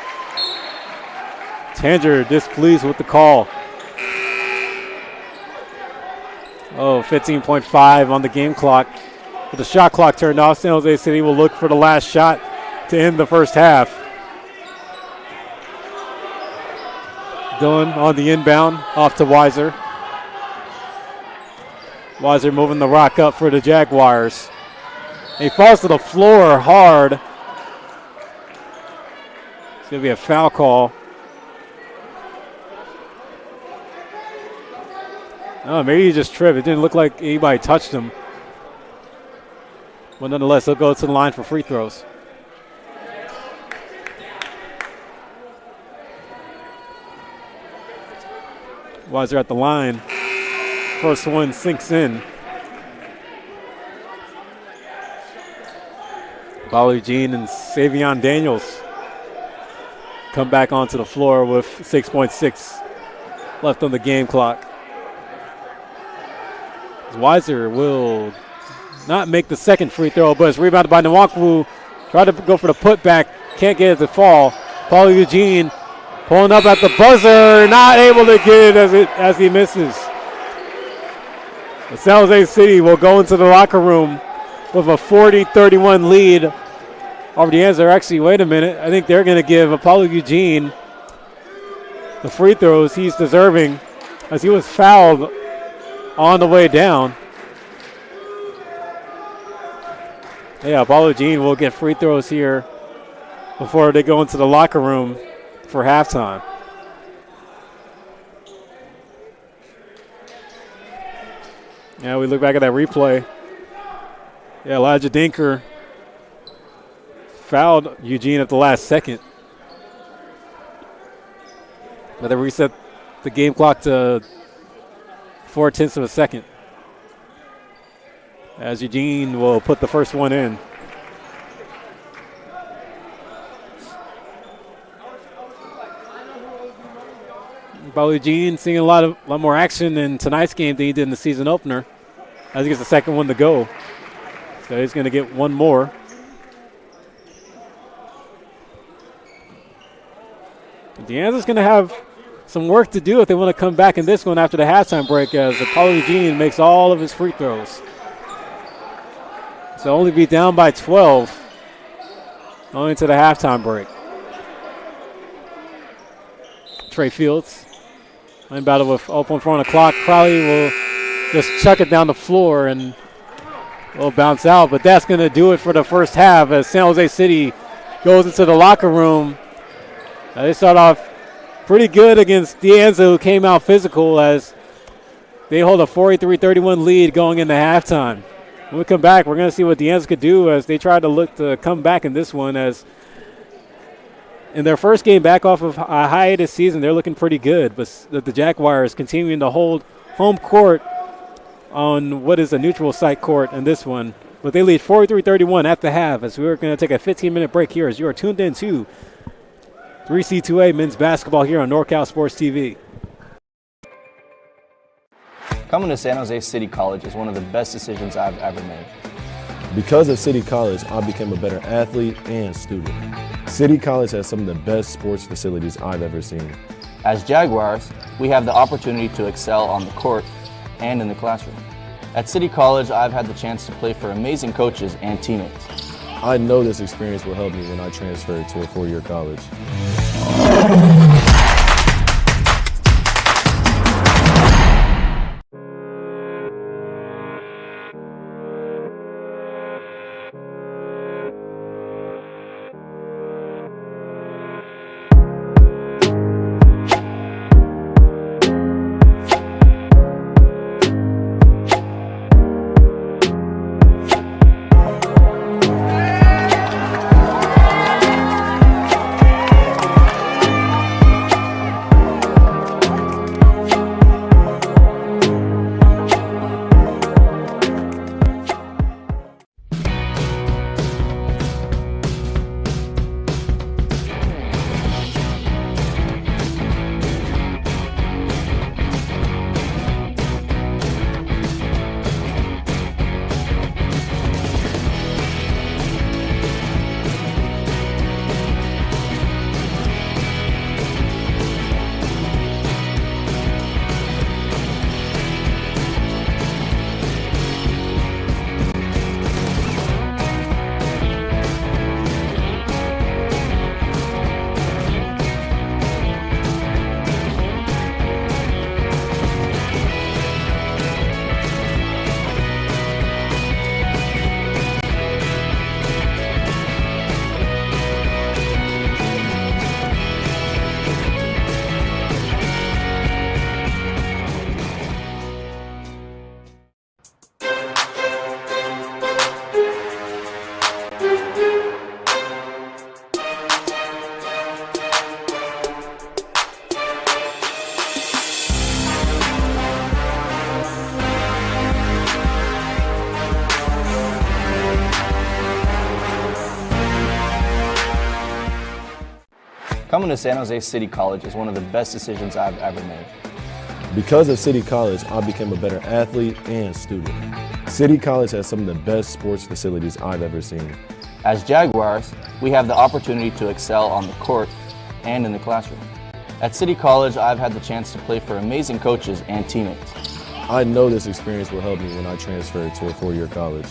Tanger displeased with the call. 15.5 on the game clock. With the shot clock turned off, San Jose City will look for the last shot to end the first half. Dillon on the inbound, off to Weiser. Weiser moving the rock up for the Jaguars. He falls to the floor hard. It's going to be a foul call. Oh, maybe he just tripped. It didn't look like anybody touched him. But nonetheless, he'll go to the line for free throws. Weiser at the line. First one sinks in. Apollo Eugene and Savion Daniels come back onto the floor with 6.6 left on the game clock. Weiser will not make the second free throw, but it's rebounded by Nwankwo. Tried to go for the putback, can't get it to fall. Paul Eugene pulling up at the buzzer, not able to get it as he misses. The San Jose City will go into the locker room with a 40-31 lead over DeAnza. Actually, wait a minute. I think they're going to give Apollo Eugene the free throws he's deserving as he was fouled on the way down. Yeah, Apollo Eugene will get free throws here before they go into the locker room for halftime. Yeah, we look back at that replay. Yeah, Elijah Dinker fouled Eugene at the last second. But they reset the game clock to 0.4 of a second, as Eugene will put the first one in. Probably Eugene seeing a lot more action in tonight's game than he did in the season opener, as he gets the second one to go. So he's going to get one more. DeAnza's going to have some work to do if they want to come back in this one after the halftime break, as Apollo Eugene makes all of his free throws. So only be down by 12 going into the halftime break. Trey Fields in battle with 0.4 o'clock. Probably will just chuck it down the floor and will bounce out. But that's going to do it for the first half as San Jose City goes into the locker room. They start off pretty good against DeAnza, who came out physical, as they hold a 43-31 lead going into halftime. When we come back, we're going to see what DeAnza could do as they try to look to come back in this one, as in their first game back off of a hiatus season, they're looking pretty good. But the Jaguars continuing to hold home court on what is a neutral site court in this one. But they lead 43-31 at the half, as we're going to take a 15-minute break here as you are tuned in to 3C2A men's basketball here on NorCal Sports TV. Coming to San Jose City College is one of the best decisions I've ever made. Because of City College, I became a better athlete and student. City College has some of the best sports facilities I've ever seen. As Jaguars, we have the opportunity to excel on the court and in the classroom. At City College, I've had the chance to play for amazing coaches and teammates. I know this experience will help me when I transfer to a four-year college. Coming to San Jose City College is one of the best decisions I've ever made. Because of City College, I became a better athlete and student. City College has some of the best sports facilities I've ever seen. As Jaguars, we have the opportunity to excel on the court and in the classroom. At City College, I've had the chance to play for amazing coaches and teammates. I know this experience will help me when I transfer to a four-year college.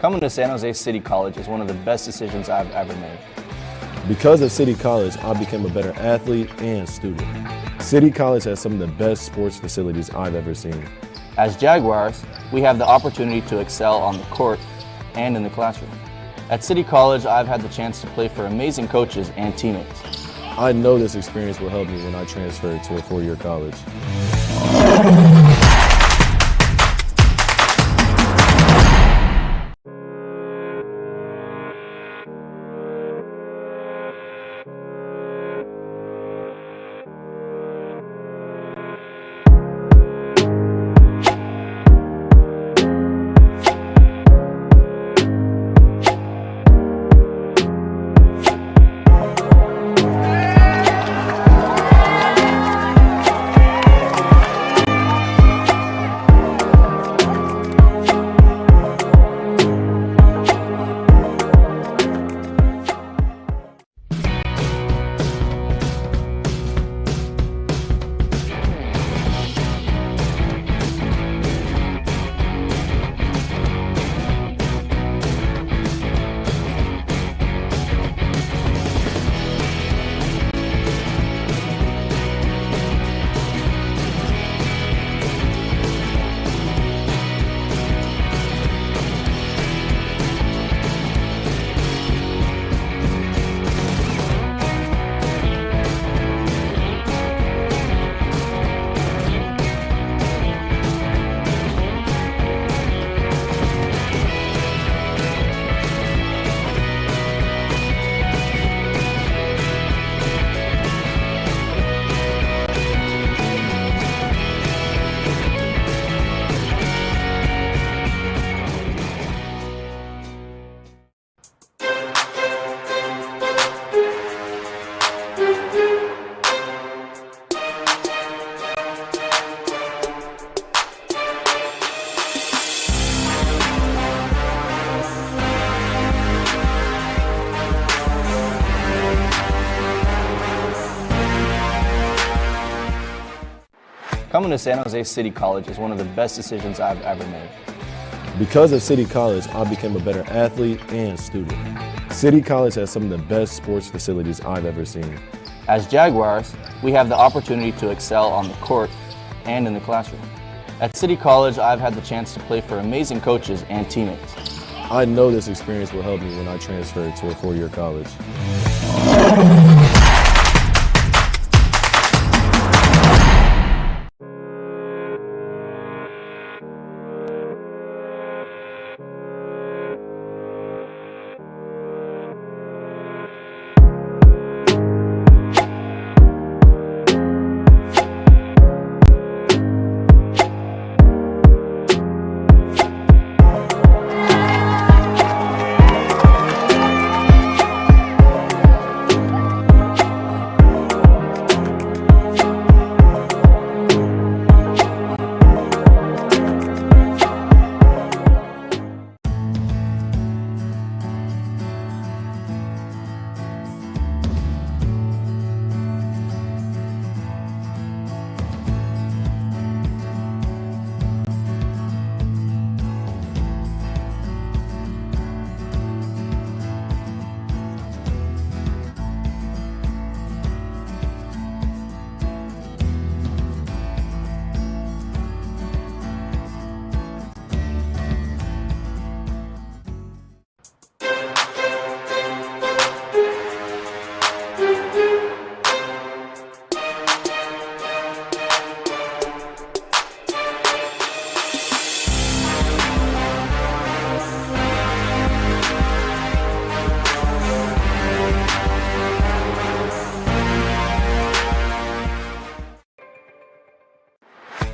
Coming to San Jose City College is one of the best decisions I've ever made. Because of City College, I became a better athlete and student. City College has some of the best sports facilities I've ever seen. As Jaguars, we have the opportunity to excel on the court and in the classroom. At City College, I've had the chance to play for amazing coaches and teammates. I know this experience will help me when I transfer to a four-year college. Coming to San Jose City College is one of the best decisions I've ever made. Because of City College, I became a better athlete and student. City College has some of the best sports facilities I've ever seen. As Jaguars, we have the opportunity to excel on the court and in the classroom. At City College, I've had the chance to play for amazing coaches and teammates. I know this experience will help me when I transfer to a four-year college.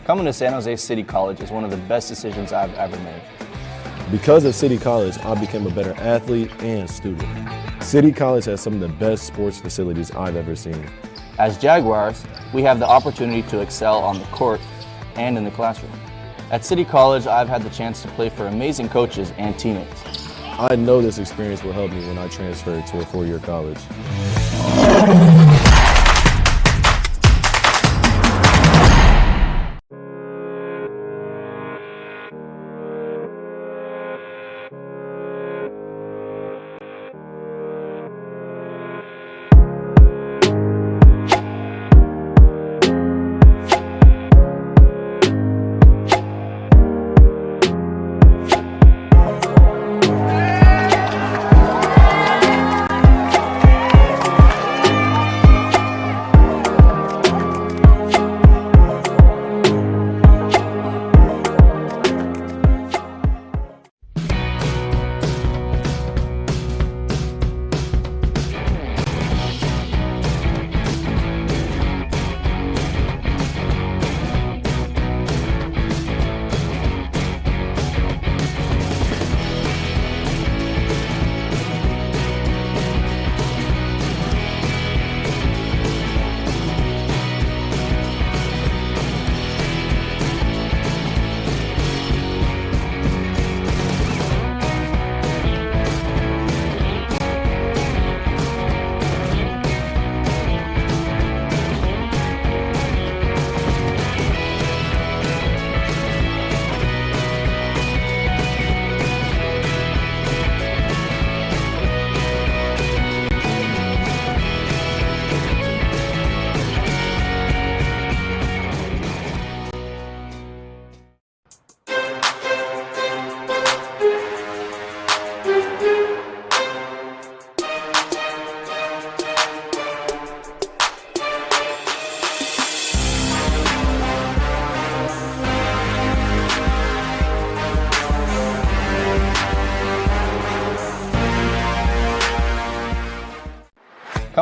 Coming to San Jose City College is one of the best decisions I've ever made. Because of City College, I became a better athlete and student. City College has some of the best sports facilities I've ever seen. As Jaguars, we have the opportunity to excel on the court and in the classroom. At City College, I've had the chance to play for amazing coaches and teammates. I know this experience will help me when I transfer to a four-year college.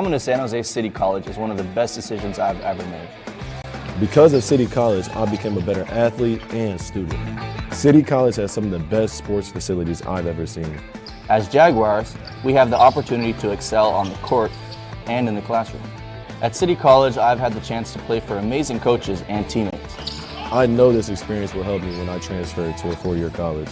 Coming to San Jose City College is one of the best decisions I've ever made. Because of City College, I became a better athlete and student. City College has some of the best sports facilities I've ever seen. As Jaguars, we have the opportunity to excel on the court and in the classroom. At City College, I've had the chance to play for amazing coaches and teammates. I know this experience will help me when I transfer to a four-year college.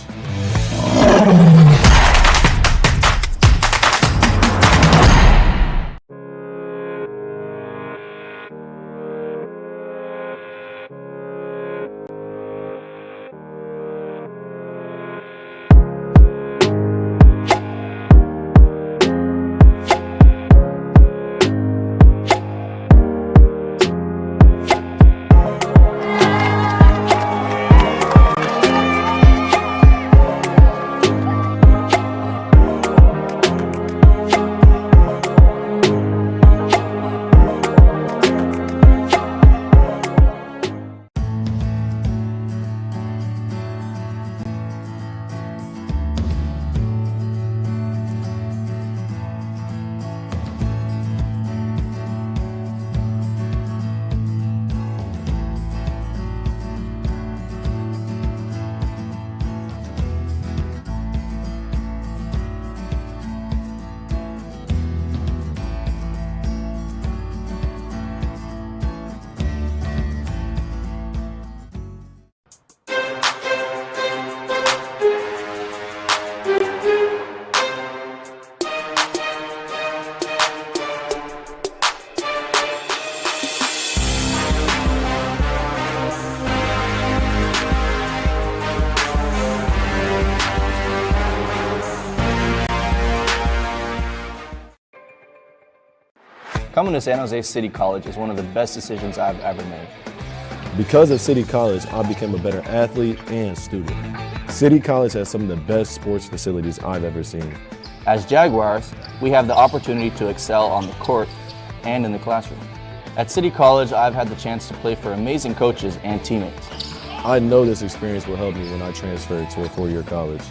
Coming to San Jose City College is one of the best decisions I've ever made. Because of City College, I became a better athlete and student. City College has some of the best sports facilities I've ever seen. As Jaguars, we have the opportunity to excel on the court and in the classroom. At City College, I've had the chance to play for amazing coaches and teammates. I know this experience will help me when I transfer to a four-year college.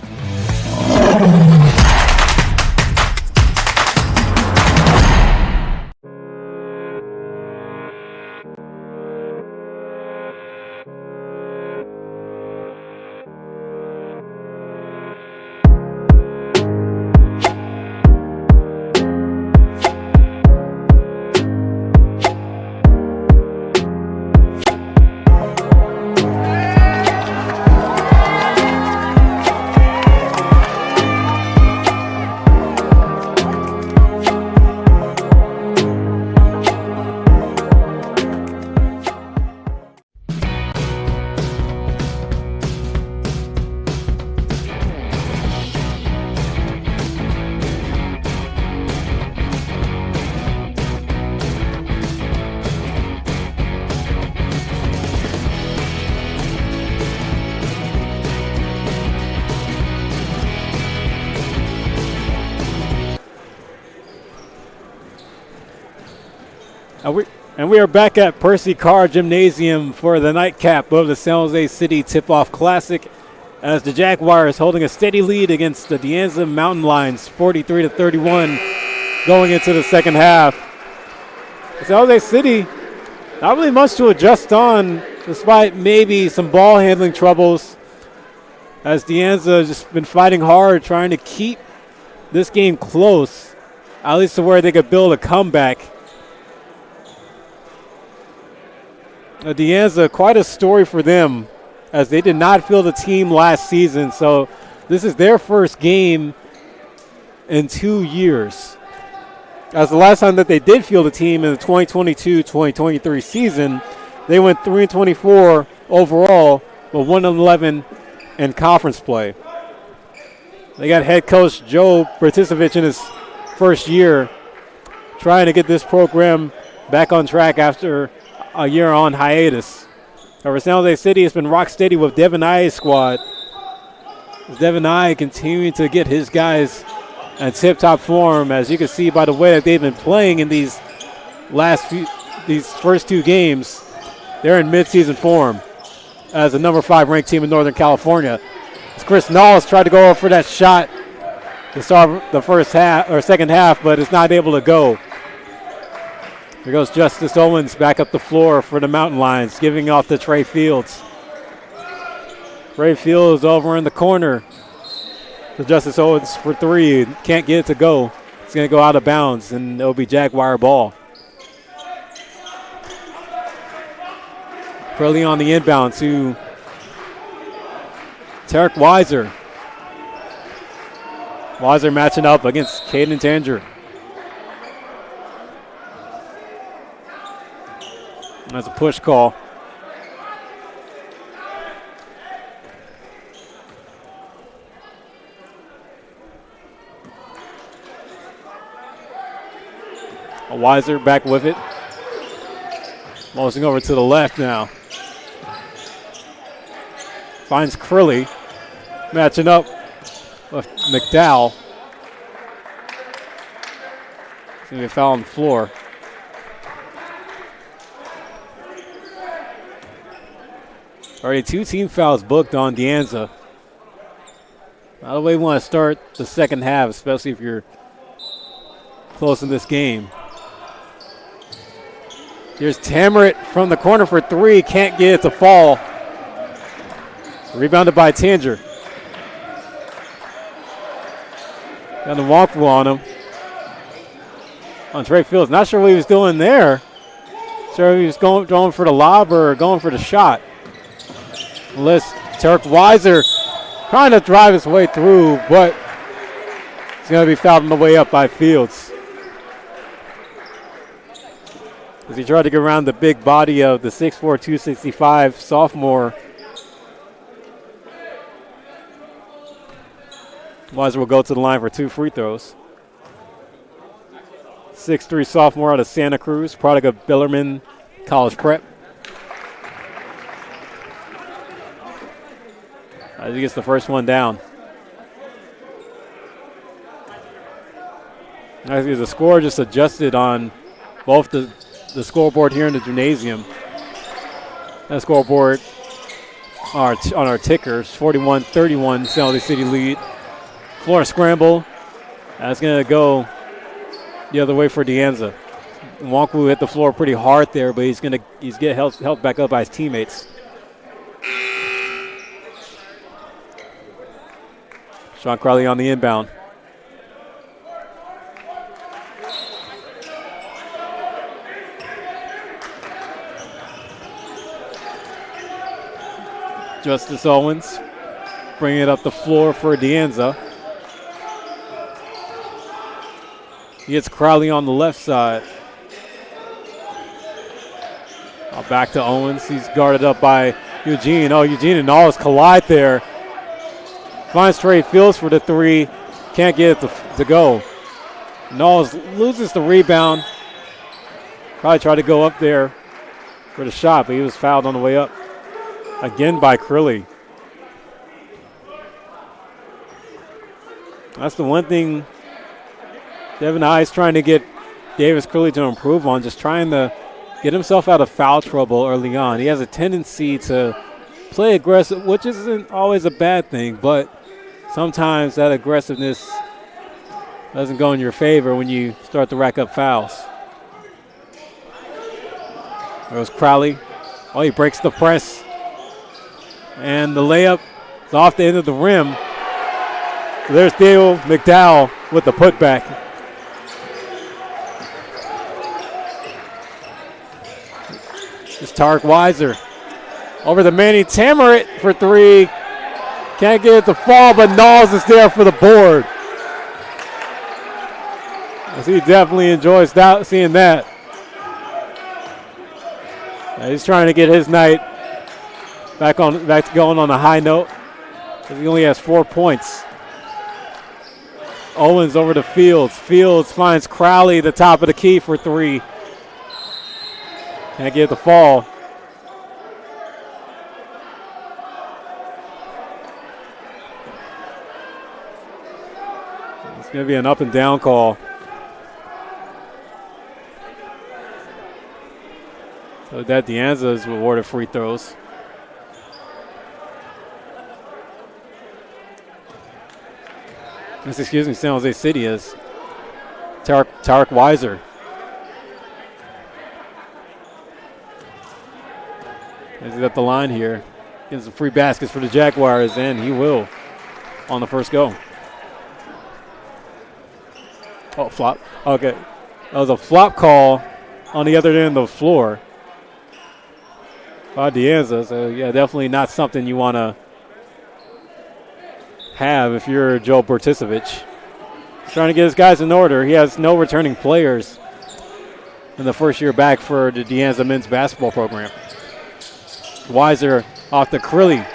And we are back at Percy Carr Gymnasium for the nightcap of the San Jose City Tip-Off Classic as the Jaguars holding a steady lead against the DeAnza Mountain Lions, 43-31, going into the second half. San Jose City, not really much to adjust on, despite maybe some ball handling troubles, as DeAnza has just been fighting hard, trying to keep this game close, at least to where they could build a comeback. DeAnza, quite a story for them, as they did not field a team last season. So this is their first game in 2 years. As the last time that they did field a team in the 2022-2023 season, they went 3-24 overall, but 1-11 in conference play. They got head coach Joe Bertisevich in his first year, trying to get this program back on track after a year on hiatus. However, San Jose City has been rock steady with Devin I's squad. Devin I continuing to get his guys in tip-top form, as you can see by the way that they've been playing in these first two games. They're in mid-season form as the number 5 ranked team in Northern California. As Chris Knowles tried to go for that shot to start the second half, but it's not able to go. Here goes Justice Owens back up the floor for the Mountain Lions, giving off to Trey Fields. Trey Fields over in the corner. So Justice Owens for three. Can't get it to go. It's going to go out of bounds, and it'll be Jaguar ball. Curley on the inbound to Tarek Weiser. Weiser matching up against Caden Tanger. That's a push call. Weiser back with it. Mosing over to the left now. Finds Curley. Matching up with McDowell. It's going to be a foul on the floor. Already 2 team fouls booked on DeAnza. Not the way we want to start the second half, especially if you're close in this game. Here's Tamaritt from the corner for three. Can't get it to fall. Rebounded by Tanger. Got the walkthrough on him. On Trey Fields. Not sure what he was doing there. Sure if he was going for the lob or going for the shot. Unless Tarek Weiser trying to drive his way through, but he's going to be fouled on the way up by Fields. As he tried to get around the big body of the 6'4", 265 sophomore. Weiser will go to the line for 2 free throws. 6'3" sophomore out of Santa Cruz, product of Bellarmine College Prep. As he gets the first one down. Actually, the score just adjusted on both the scoreboard here in the gymnasium. That scoreboard on our tickers, 41-31, San Jose City lead. Floor scramble. That's going to go the other way for DeAnza. Nwankwu hit the floor pretty hard there, but he's get helped back up by his teammates. Sean Crowley on the inbound. Justice Owens bringing it up the floor for DeAnza. He gets Crowley on the left side. Back to Owens. He's guarded up by Eugene. Oh, Eugene and Knowles collide there. Finds Trey Fields for the three. Can't get it to go. Knowles loses the rebound. Probably tried to go up there for the shot, but he was fouled on the way up. Again by Curley. That's the one thing Devin I's trying to get Davis Curley to improve on, just trying to get himself out of foul trouble early on. He has a tendency to play aggressive, which isn't always a bad thing, but sometimes that aggressiveness doesn't go in your favor when you start to rack up fouls. There was Crowley. Oh, he breaks the press. And the layup is off the end of the rim. So there's Dale McDowell with the putback. It's Tarek Weiser. Over the Manny Tamaritt for three. Can't get it to fall, but Knowles is there for the board. He definitely enjoys seeing that. He's trying to get his night back going on a high note. He only has 4 points. Owens over to Fields. Fields finds Crowley the top of the key for three. Can't get the fall. It's going to be an up and down call. So that DeAnza is rewarded free throws. San Jose City is Tarek Weiser. He's at the line here. Getting some free baskets for the Jaguars, and he will on the first go. Oh, flop. Okay. That was a flop call on the other end of the floor by DeAnza. So, yeah, definitely not something you want to have if you're Joe Bertisevich. Trying to get his guys in order. He has no returning players in the first year back for the DeAnza men's basketball program. Weiser off to Crilly.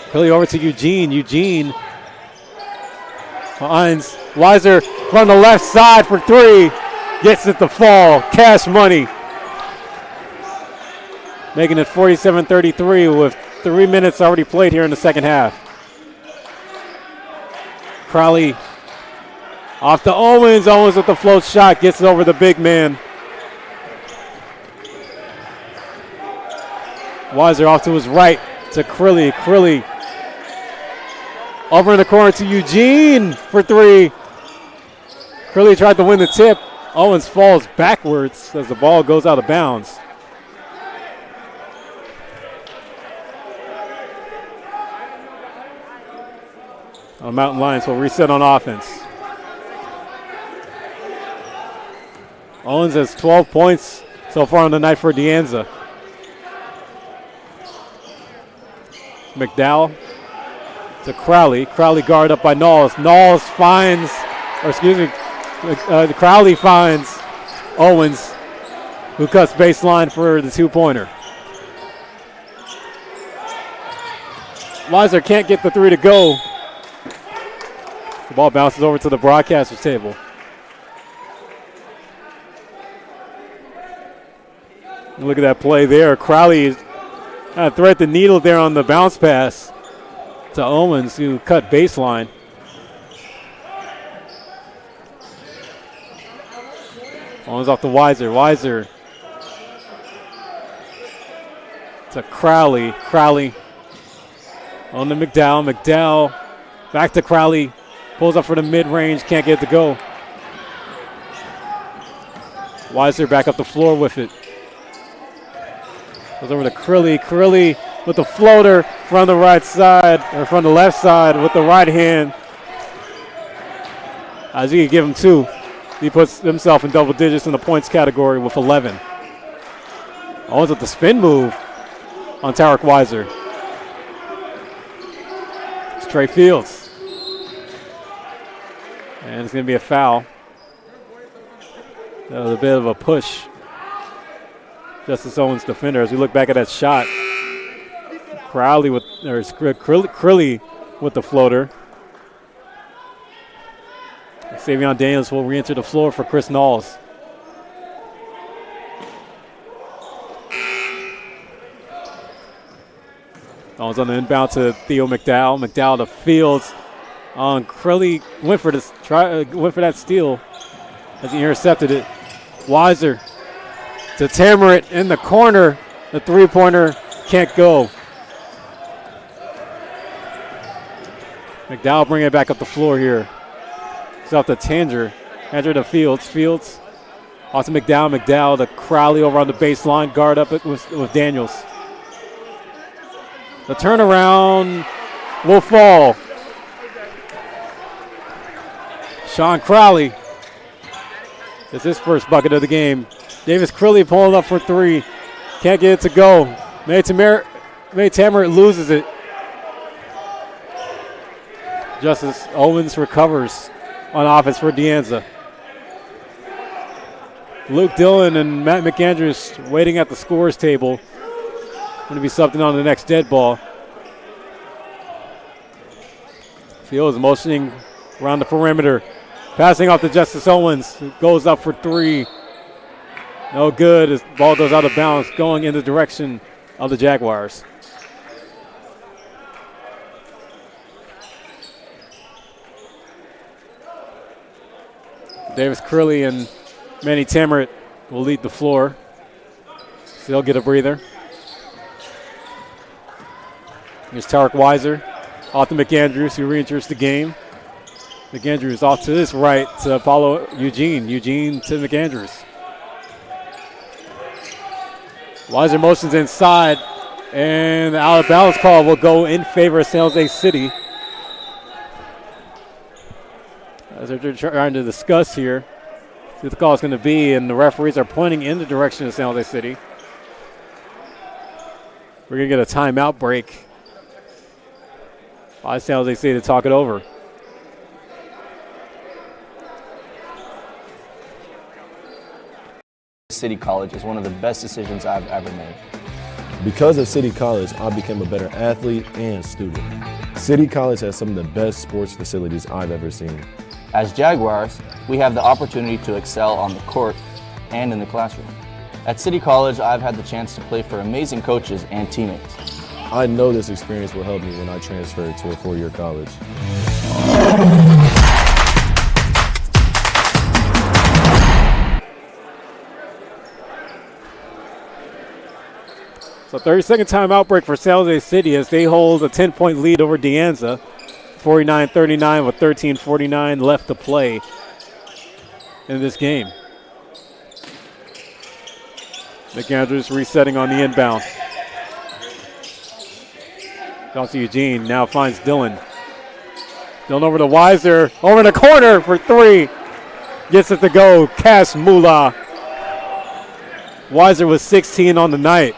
Crilly over to Eugene. Eugene finds Weiser from the left side for three. Gets it to fall. Cash money. Making it 47-33 with 3 minutes already played here in the second half. Crowley off to Owens. Owens with the float shot. Gets it over the big man. Weiser off to his right to Crilly. Crilly over in the corner to Eugene for three. Crilly tried to win the tip. Owens falls backwards as the ball goes out of bounds. Mountain Lions will reset on offense. Owens has 12 points so far on the night for DeAnza. McDowell to Crowley. Crowley guard up by Knowles. Knowles finds, Crowley finds Owens, who cuts baseline for the two-pointer. Weiser can't get the three to go. The ball bounces over to the broadcaster's table. Look at that play there. Crowley thread the needle there on the bounce pass to Owens, who cut baseline. Owens off to Weiser. Weiser to Crowley. Crowley on to McDowell. McDowell back to Crowley. Pulls up for the mid-range. Can't get it to go. Weiser back up the floor with it. Goes over to Crilly. Crilly with the floater from the right side, or from the left side with the right hand. As he can give him two. He puts himself in double digits in the points category with 11. Owens with the spin move on Tarek Weiser. It's Trey Fields. And it's going to be a foul. That was a bit of a push. Justice Owens defender as we look back at that shot. Crilly with the floater. Savion Daniels will re-enter the floor for Chris Knowles. Knowles on the inbound to Theo McDowell. McDowell to Fields on Crilly. Went for that steal as he intercepted it. Weiser to Tameret in the corner. The three-pointer can't go. McDowell bringing it back up the floor here. He's off to Tanger. Tanger to Fields. Fields off to McDowell. McDowell to Crowley over on the baseline. Guard up it with Daniels. The turnaround will fall. Sean Crowley. It's his first bucket of the game. Davis Crilly pulling up for three. Can't get it to go. May Tameret loses it. Justice Owens recovers on offense for DeAnza. Luke Dillon and Matt McAndrews waiting at the scorer's table. Going to be something on the next dead ball. Fields motioning around the perimeter. Passing off to Justice Owens. Goes up for three. No good as the ball goes out of bounds, going in the direction of the Jaguars. Davis Crilly and Manny Tameret will lead the floor. So they'll get a breather. Here's Tarek Weiser off to McAndrews, who re-enters the game. McAndrews off to his right to follow Eugene. Eugene to McAndrews. Weiser motions inside, and the out of bounds call will go in favor of San Jose City. As they're trying to discuss here, see what the call is going to be, and the referees are pointing in the direction of San Jose City. We're going to get a timeout break by San Jose City to talk it over. City College is one of the best decisions I've ever made. Because of City College, I became a better athlete and student. City College has some of the best sports facilities I've ever seen. As Jaguars, we have the opportunity to excel on the court and in the classroom. At City College, I've had the chance to play for amazing coaches and teammates. I know this experience will help me when I transfer to a four-year college. So 30-second timeout break for San Jose City as they hold a 10-point lead over DeAnza. 49-39 with 13:49 left to play in this game. McAndrews resetting on the inbound. Down to Eugene, now finds Dylan. Dylan over to Weiser, over in the corner for three. Gets it to go, Cass Mula. Weiser was 16 on the night.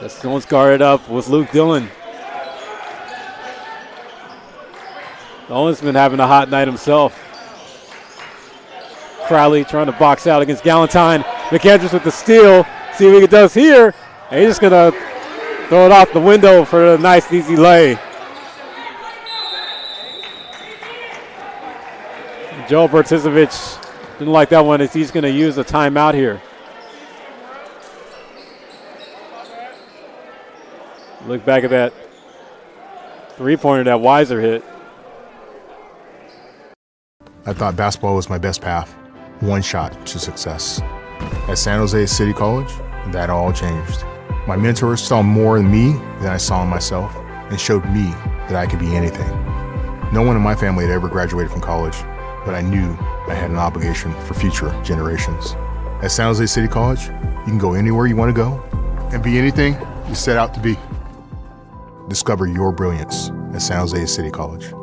This one's guarded up with Luke Dillon. Owen's been having a hot night himself. Crowley trying to box out against Galentine. McAndrews with the steal. See what he does here. And he's just going to throw it out the window for a nice, easy lay. Joe Bertizovich didn't like that one as he's going to use a timeout here. Look back at that three-pointer that Weiser hit. I thought basketball was my best path, one shot to success. At San Jose City College, that all changed. My mentors saw more in me than I saw in myself and showed me that I could be anything. No one in my family had ever graduated from college, but I knew I had an obligation for future generations. At San Jose City College, you can go anywhere you want to go and be anything you set out to be. Discover your brilliance at San Jose City College.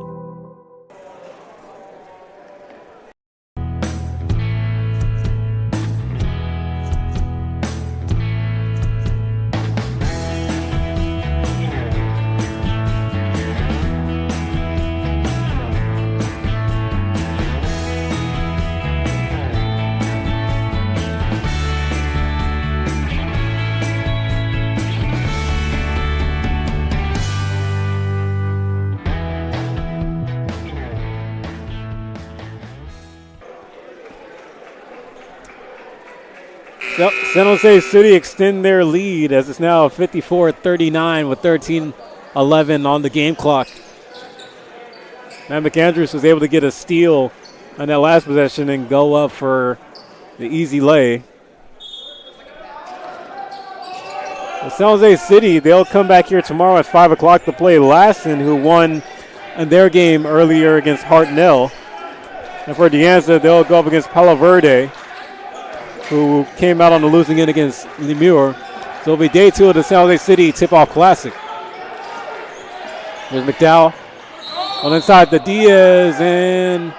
Yep, San Jose City extend their lead as it's now 54-39 with 13:11 on the game clock. Matt McAndrews was able to get a steal on that last possession and go up for the easy lay. Well, San Jose City, they'll come back here tomorrow at 5 o'clock to play Lassen, who won in their game earlier against Hartnell. And for DeAnza, they'll go up against Palo Verde, who came out on the losing end against Lemur. So it'll be day 2 of the San Jose City Tip-Off Classic. There's McDowell on inside the Diaz, and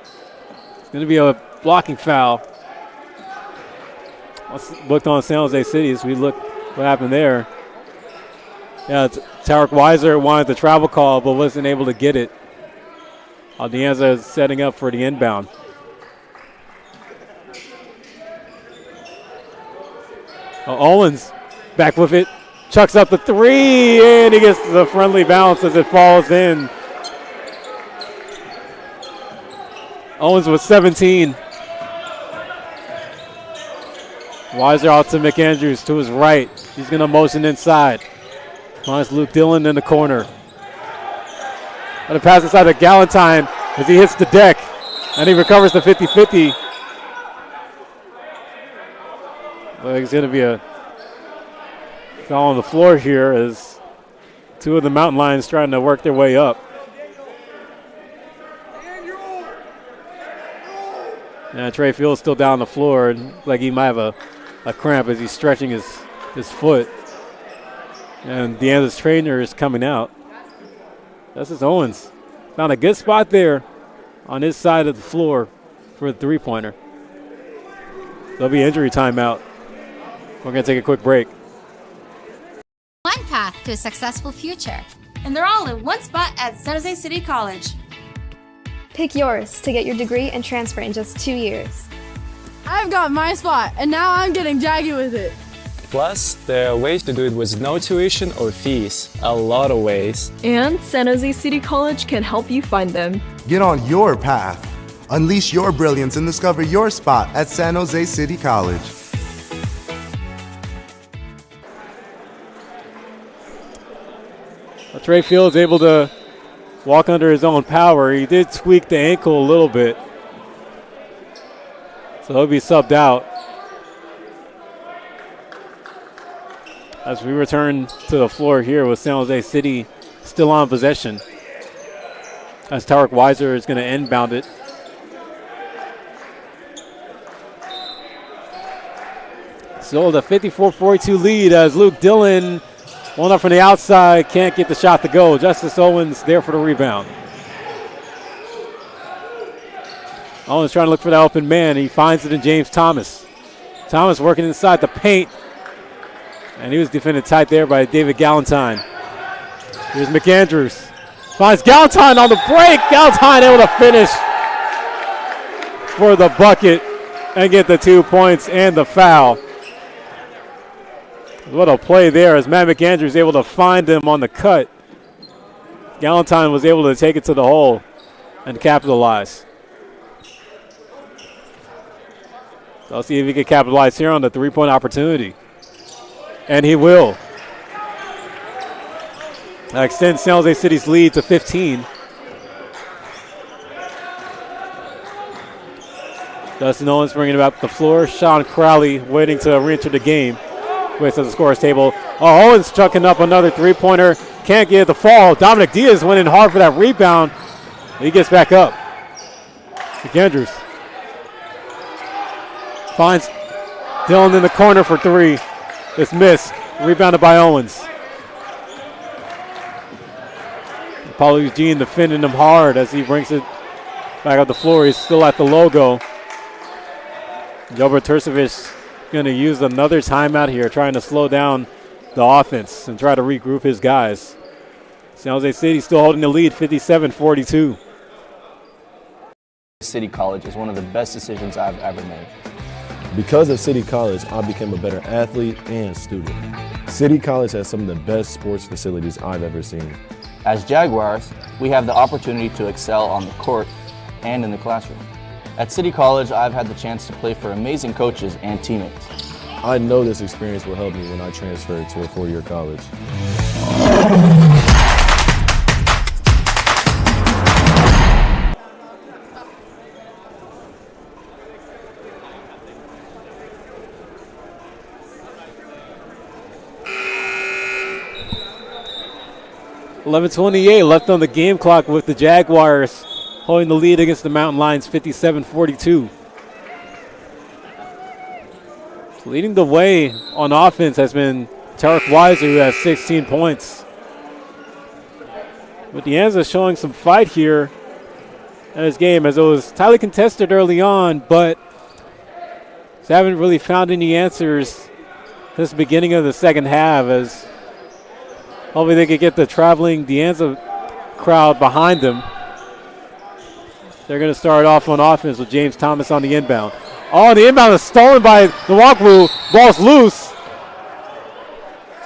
it's going to be a blocking foul. Let's look on San Jose City as we look what happened there. Yeah, Tarek Weiser wanted the travel call but wasn't able to get it. DeAnza is setting up for the inbound. Owens back with it, chucks up the three, and he gets the friendly bounce as it falls in. Owens with 17. Weiser out to McAndrews to his right. He's going to motion inside. Finds Luke Dillon in the corner. And a pass inside to Galentine as he hits the deck, and he recovers the 50-50. Well, there's going to be a foul on the floor here as two of the Mountain Lions trying to work their way up. And Trey Fields still down on the floor. And like he might have a cramp as he's stretching his foot. And DeAnza's trainer is coming out. Justice Owens found a good spot there on his side of the floor for the three-pointer. There'll be injury timeout. We're going to take a quick break. One path to a successful future. And they're all in one spot at San Jose City College. Pick yours to get your degree and transfer in just 2 years. I've got my spot, and now I'm getting jaggy with it. Plus, there are ways to do it with no tuition or fees. A lot of ways. And San Jose City College can help you find them. Get on your path. Unleash your brilliance and discover your spot at San Jose City College. Trey Fields able to walk under his own power. He did tweak the ankle a little bit, so he'll be subbed out. As we return to the floor here with San Jose City still on possession, as Tarek Weiser is going to inbound it. Still the 54-42 lead as Luke Dillon, one up from the outside, can't get the shot to go. Justice Owens there for the rebound. Owens trying to look for that open man. He finds it in James Thomas. Thomas working inside the paint. And he was defended tight there by David Galentine. Here's McAndrews. Finds Galentine on the break. Galentine able to finish for the bucket and get the 2 points and the foul. What a play there as Matt McAndrews able to find him on the cut. Galentine was able to take it to the hole and capitalize. So I'll see if he can capitalize here on the three-point opportunity. And he will. That extends San Jose City's lead to 15. Dustin Owens bringing it up the floor. Sean Crowley waiting to re-enter the game. Waits at the scorer's table. Oh, Owens chucking up another three-pointer. Can't get the fall. Dominic Diaz went in hard for that rebound. He gets back up. McAndrews finds Dillon in the corner for three. It's missed. Rebounded by Owens. Paulo Eugene defending him hard as he brings it back up the floor. He's still at the logo. Gilbert Turcevich going to use another timeout here, trying to slow down the offense and try to regroup his guys. San Jose City still holding the lead, 57-42. City College is one of the best decisions I've ever made. Because of City College, I became a better athlete and student. City College has some of the best sports facilities I've ever seen. As Jaguars, we have the opportunity to excel on the court and in the classroom. At City College, I've had the chance to play for amazing coaches and teammates. I know this experience will help me when I transfer to a four-year college. .28 left on the game clock with the Jaguars holding the lead against the Mountain Lions, 57-42. Leading the way on offense has been Tarek Weiser, who has 16 points. But DeAnza showing some fight here in his game, as it was tightly contested early on, but they haven't really found any answers since the beginning of the second half, as hopefully they could get the traveling DeAnza crowd behind them. They're going to start off on offense with James Thomas on the inbound. Oh, the inbound is stolen by Nwakwu. Ball's loose.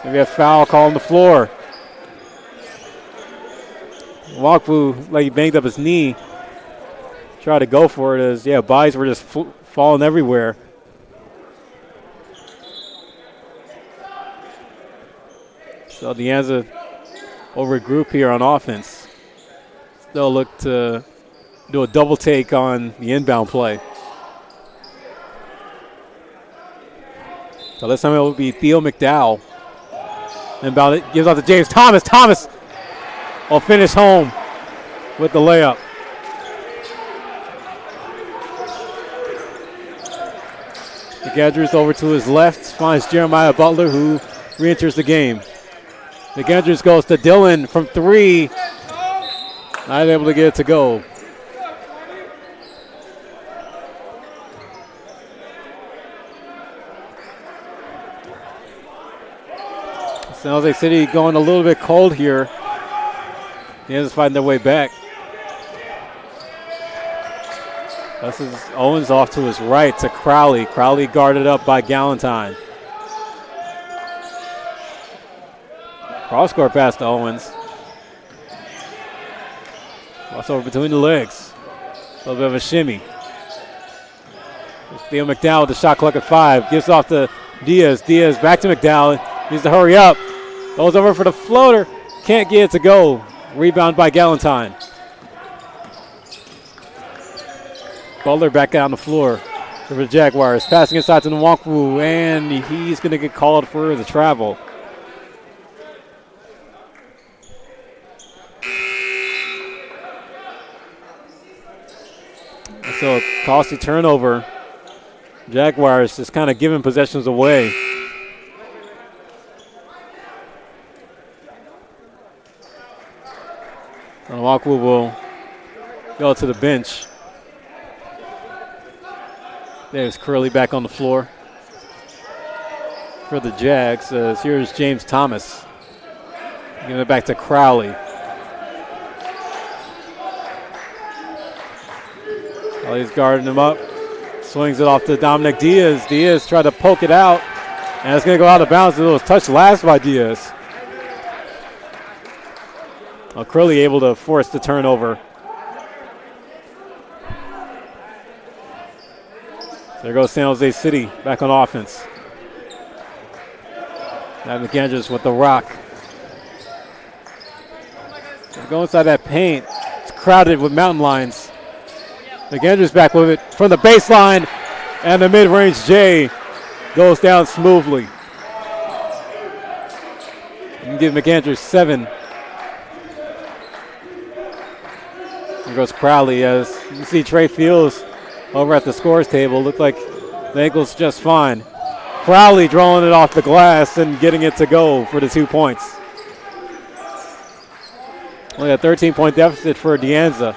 Maybe a foul call on the floor. Nwakwu, like he banged up his knee. Tried to go for it as, bodies were just falling everywhere. So DeAnza over group here on offense. They'll look to do a double take on the inbound play. So this time it will be Theo McDowell. Inbound it, gives out to James Thomas. Thomas will finish home with the layup. McAndrews over to his left, finds Jeremiah Butler, who re-enters the game. McAndrews goes to Dylan from 3. Not able to get it to go. San Jose City going a little bit cold here. DeAnza's fighting their way back. This is Owens off to his right to Crowley. Crowley guarded up by Galentine. Cross-court pass to Owens. Cross over between the legs. A little bit of a shimmy. Theo McDowell with the shot clock at 5. Gives off to Diaz. Diaz back to McDowell. Needs to hurry up. Goes over for the floater. Can't get it to go. Rebound by Galentine. Butler back out on the floor for the Jaguars. Passing inside to Nwankwo, and he's going to get called for the travel. So a costly turnover. Jaguars just kind of giving possessions away. Nwankwo will go to the bench. There's Curley back on the floor for the Jags. Here's James Thomas. Giving it back to Crowley. While he's guarding him up. Swings it off to Dominic Diaz. Diaz tried to poke it out. And it's going to go out of bounds. It was touched last by Diaz. Well, Curley able to force the turnover. There goes San Jose City back on offense. Now McAndrews with the rock. Go inside that paint. It's crowded with mountain lions. McAndrews back with it from the baseline. And the mid-range J goes down smoothly. You can give McAndrews 7. Here goes Crowley as you see Trey Fields over at the scores table. Looked like the ankle's just fine. Crowley drawing it off the glass and getting it to go for the 2 points. Only a 13-point deficit for DeAnza.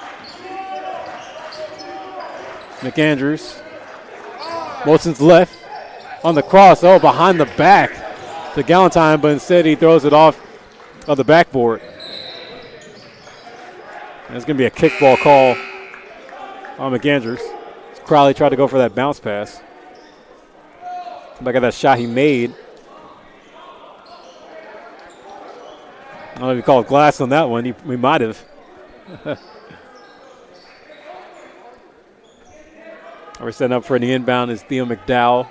McAndrews. Motion's left on the cross. Oh, behind the back to Galentine, but instead he throws it off of the backboard. There's going to be a kickball call on McAndrews. Crowley tried to go for that bounce pass. Back at that shot he made. I don't know if you call it glass on that one. We might have. We're setting up for the inbound is Theo McDowell.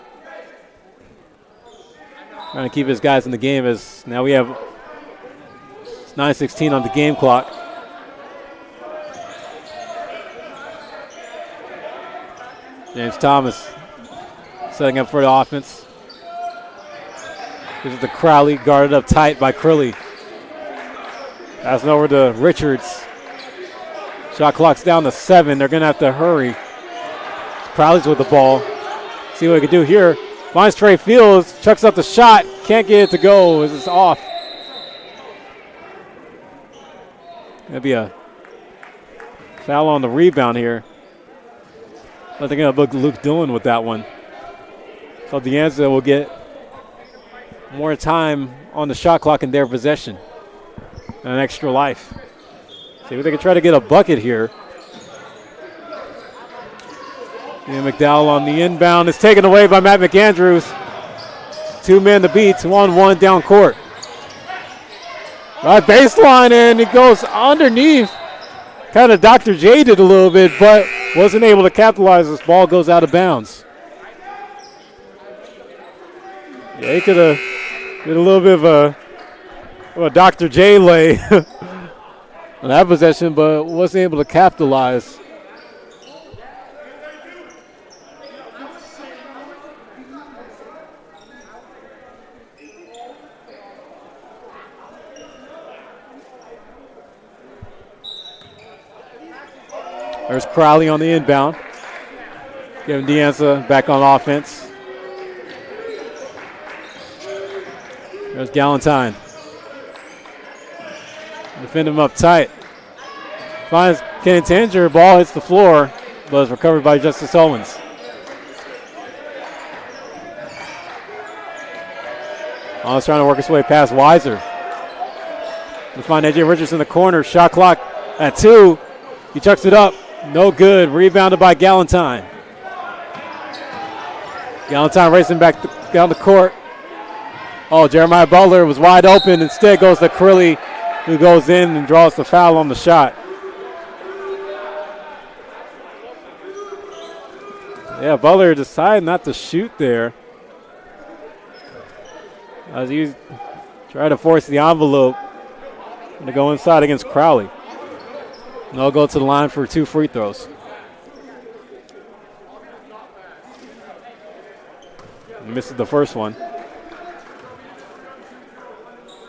Trying to keep his guys in the game as now we have 9:16 on the game clock. James Thomas setting up for the offense. This is the Crowley, guarded up tight by Curley. Passing over to Richards. Shot clock's down to 7. They're going to have to hurry. Crowley's with the ball. See what he can do here. Finds Trey Fields, chucks up the shot. Can't get it to go as it's off. Going to be a foul on the rebound here. I think I'm going to book Luke Dillon with that one. So DeAnza will get more time on the shot clock in their possession. And an extra life. See if they can try to get a bucket here. And McDowell on the inbound is taken away by Matt McAndrews. 2 men to beat, 1-1 down court. Right baseline, and it goes underneath. Kind of Dr. J did a little bit, but wasn't able to capitalize. This ball goes out of bounds. Yeah, he could have did a little bit of a Dr. J lay on that possession, but wasn't able to capitalize. There's Crowley on the inbound. Giving DeAnza back on offense. There's Galentine. Defend him up tight. Finds Kenny Tanger. Ball hits the floor, but is recovered by Justice Owens. Owens trying to work his way past Weiser. We find AJ Richards in the corner. Shot clock at 2. He chucks it up. No good. Rebounded by Galentine. Galentine racing back down the court. Oh, Jeremiah Butler was wide open. Instead goes to Crilly, who goes in and draws the foul on the shot. Yeah, Butler decided not to shoot there, as he tried to force the envelope to go inside against Crowley. And they'll go to the line for 2 free throws. He misses the first one.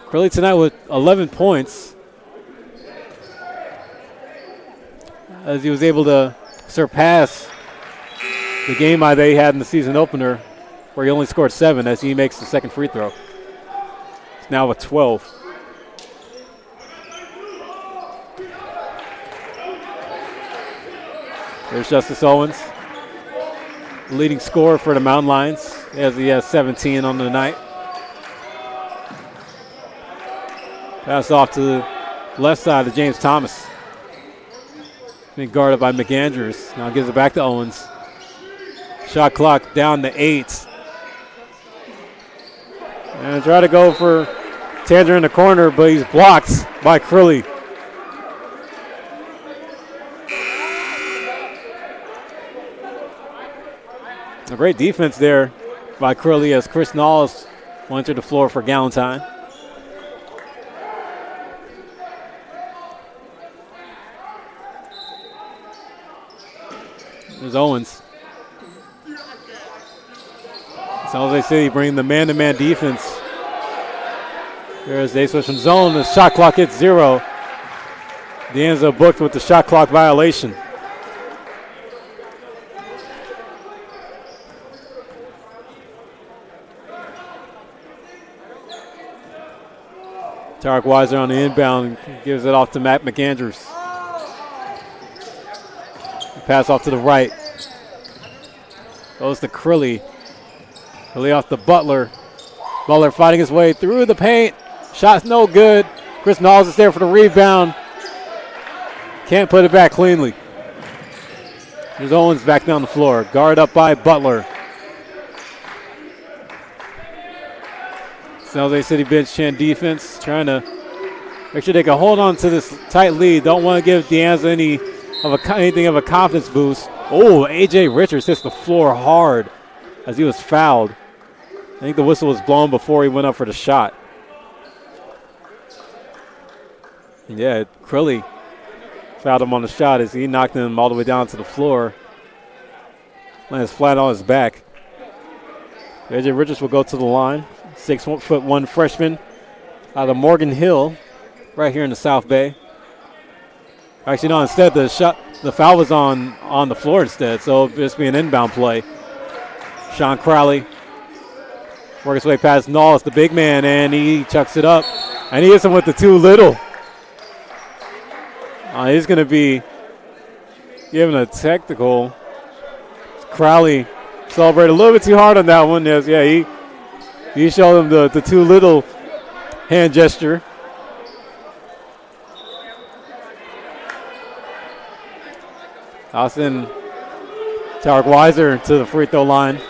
Crowley tonight with 11 points, as he was able to surpass the game high they had in the season opener, where he only scored 7 as he makes the second free throw. It's now with 12. There's Justice Owens, leading scorer for the Mountain Lions, as he has 17 on the night. Pass off to the left side to James Thomas. Being guarded by McAndrews. Now gives it back to Owens. Shot clock down to 8. And try to go for Tanger in the corner, but he's blocked by Crilly. A great defense there by Crilly as Chris Knowles went to the floor for Galentine. There's Owens. San Jose City bringing the man-to-man defense. There's they switch from zone. The shot clock hits 0. DeAnza booked with the shot clock violation. Tarek Weiser on the inbound gives it off to Matt McAndrews. Pass off to the right. Goes to Crilly. Crilly off to Butler. Butler fighting his way through the paint. Shot's no good. Chris Knowles is there for the rebound. Can't put it back cleanly. There's Owens back down the floor. Guard up by Butler. San Jose City bench chan defense, trying to make sure they can hold on to this tight lead. Don't want to give DeAnza anything of a confidence boost. Oh, AJ Richards hits the floor hard as he was fouled. I think the whistle was blown before he went up for the shot. And yeah, Crilly fouled him on the shot as he knocked him all the way down to the floor. Lands flat on his back. AJ Richards will go to the line. 6'1" freshman out of Morgan Hill, right here in the South Bay. Actually, no, instead the foul was on the floor instead, so it'll just be an inbound play. Sean Crowley works his way past Knowles, the big man, and he chucks it up. And he hits him with the too little. He's going to be given a technical. Crowley celebrated a little bit too hard on that one. Yes, yeah, he showed him the too little hand gesture. Austin Tarek Weiser to the free throw line.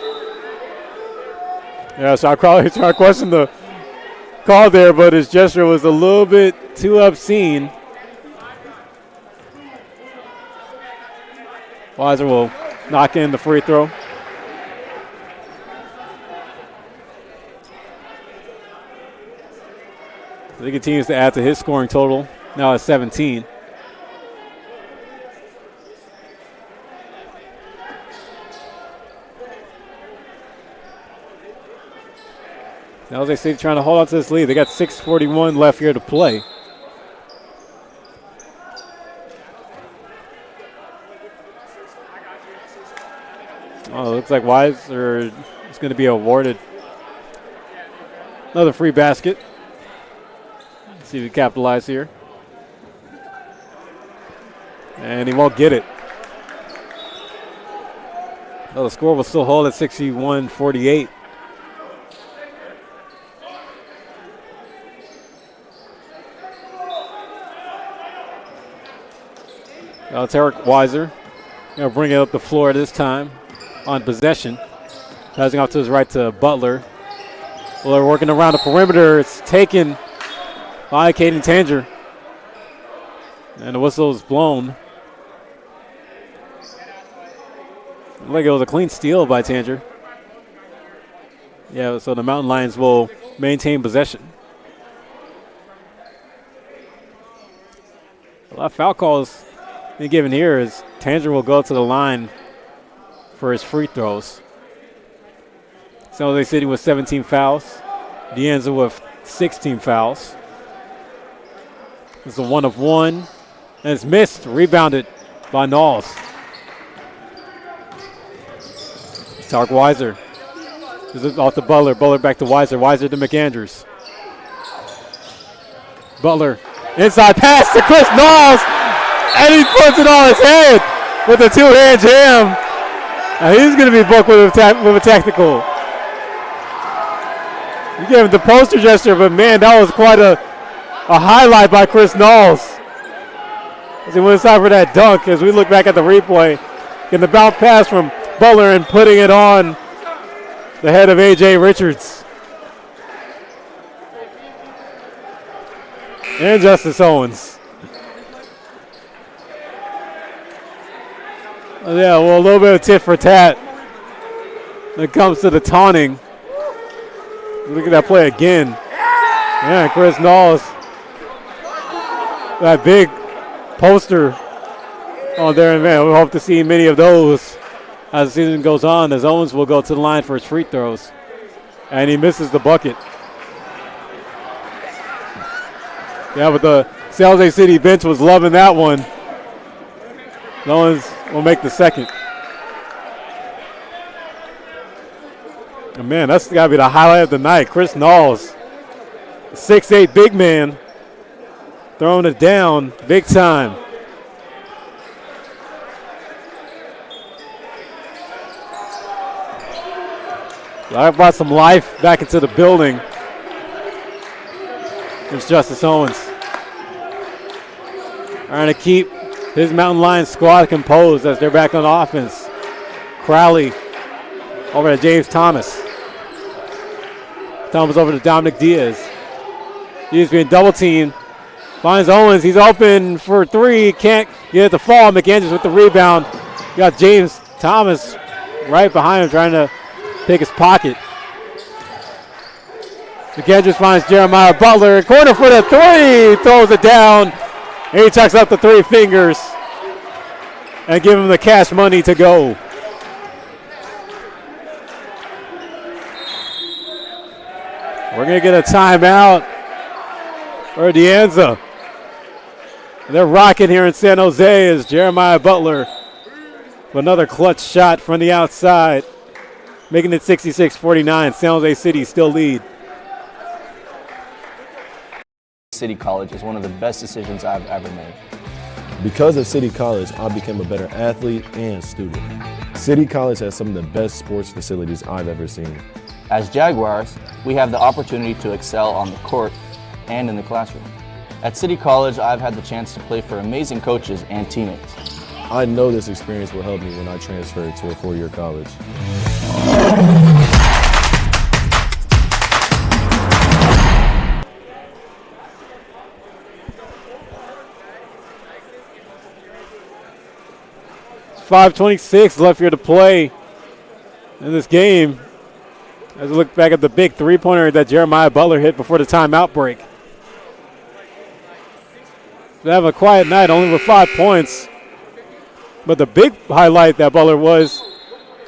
Yeah, so I probably trying to question the call there, but his gesture was a little bit too obscene. Weiser will knock in the free throw. So he continues to add to his scoring total, now at 17. Now they say trying to hold on to this lead. They got 6:41 left here to play. Oh, it looks like Weiser is going to be awarded Another free basket. Let's see if we capitalize here. And he won't get it. Well, the score will still hold at 61-48. Now it's Eric Weiser. Going to bring it up the floor this time on possession. Passing off to his right to Butler. Butler working around the perimeter. It's taken by Caden Tanger. And the whistle is blown. Looked like it was a clean steal by Tanger. Yeah, so the Mountain Lions will maintain possession. A lot of foul calls being given here as Tanger will go to the line for his free throws. San Jose City with 17 fouls. DeAnza with 16 fouls. It's a 1 of 1. And it's missed. Rebounded by Knowles. Tark Weiser. This is off to Butler. Butler back to Weiser. Weiser to McAndrews. Butler. Inside pass to Chris Knowles. And he puts it on his head with a two-hand jam. And he's going to be booked with a technical. You gave him the poster gesture, but man, that was quite a highlight by Chris Knowles. As he went inside for that dunk, as we look back at the replay, getting the bounce pass from Butler and putting it on the head of A.J. Richards. And Justice Owens. Yeah, well, a little bit of tit for tat when it comes to the taunting. Look at that play again. Yeah, Chris Knowles. That big poster on there, and man, we hope to see many of those as the season goes on, as Owens will go to the line for his free throws. And he misses the bucket. Yeah, but the San Jose City bench was loving that one. Owens will make the second. And man, that's got to be the highlight of the night. Chris Knowles, 6'8" big man, throwing it down big time. That brought some life back into the building. There's Justice Owens. Trying to keep his Mountain Lions squad composed as they're back on offense. Crowley over to James Thomas. Thomas over to Dominic Diaz. Diaz being double teamed. Finds Owens. He's open for three. Can't get it to fall. McAndrews with the rebound. You got James Thomas right behind him trying to pick his pocket. McAndrews finds Jeremiah Butler. Corner for the three. Throws it down. And he chucks up the 3 fingers. And give him the cash money to go. We're going to get a timeout for DeAnza. They're rocking here in San Jose as Jeremiah Butler with another clutch shot from the outside, making it 66-49. San Jose City still lead. City College is one of the best decisions I've ever made. Because of City College, I became a better athlete and student. City College has some of the best sports facilities I've ever seen. As Jaguars, we have the opportunity to excel on the court and in the classroom. At City College, I've had the chance to play for amazing coaches and teammates. I know this experience will help me when I transfer to a 4-year college. It's 5:26 left here to play in this game. As we look back at the big three-pointer that Jeremiah Butler hit before the timeout break. They have a quiet night, only with 5 points. But the big highlight that Butler was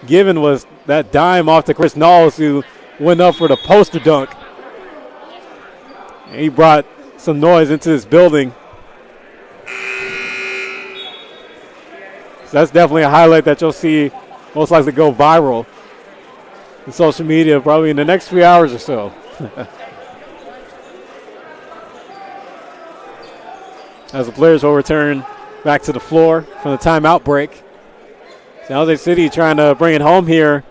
given was that dime off to Chris Knowles, who went up for the poster dunk. And he brought some noise into this building. So that's definitely a highlight that you'll see most likely go viral in social media probably in the next few hours or so. as the players will return back to the floor from the timeout break. San Jose City trying to bring it home here.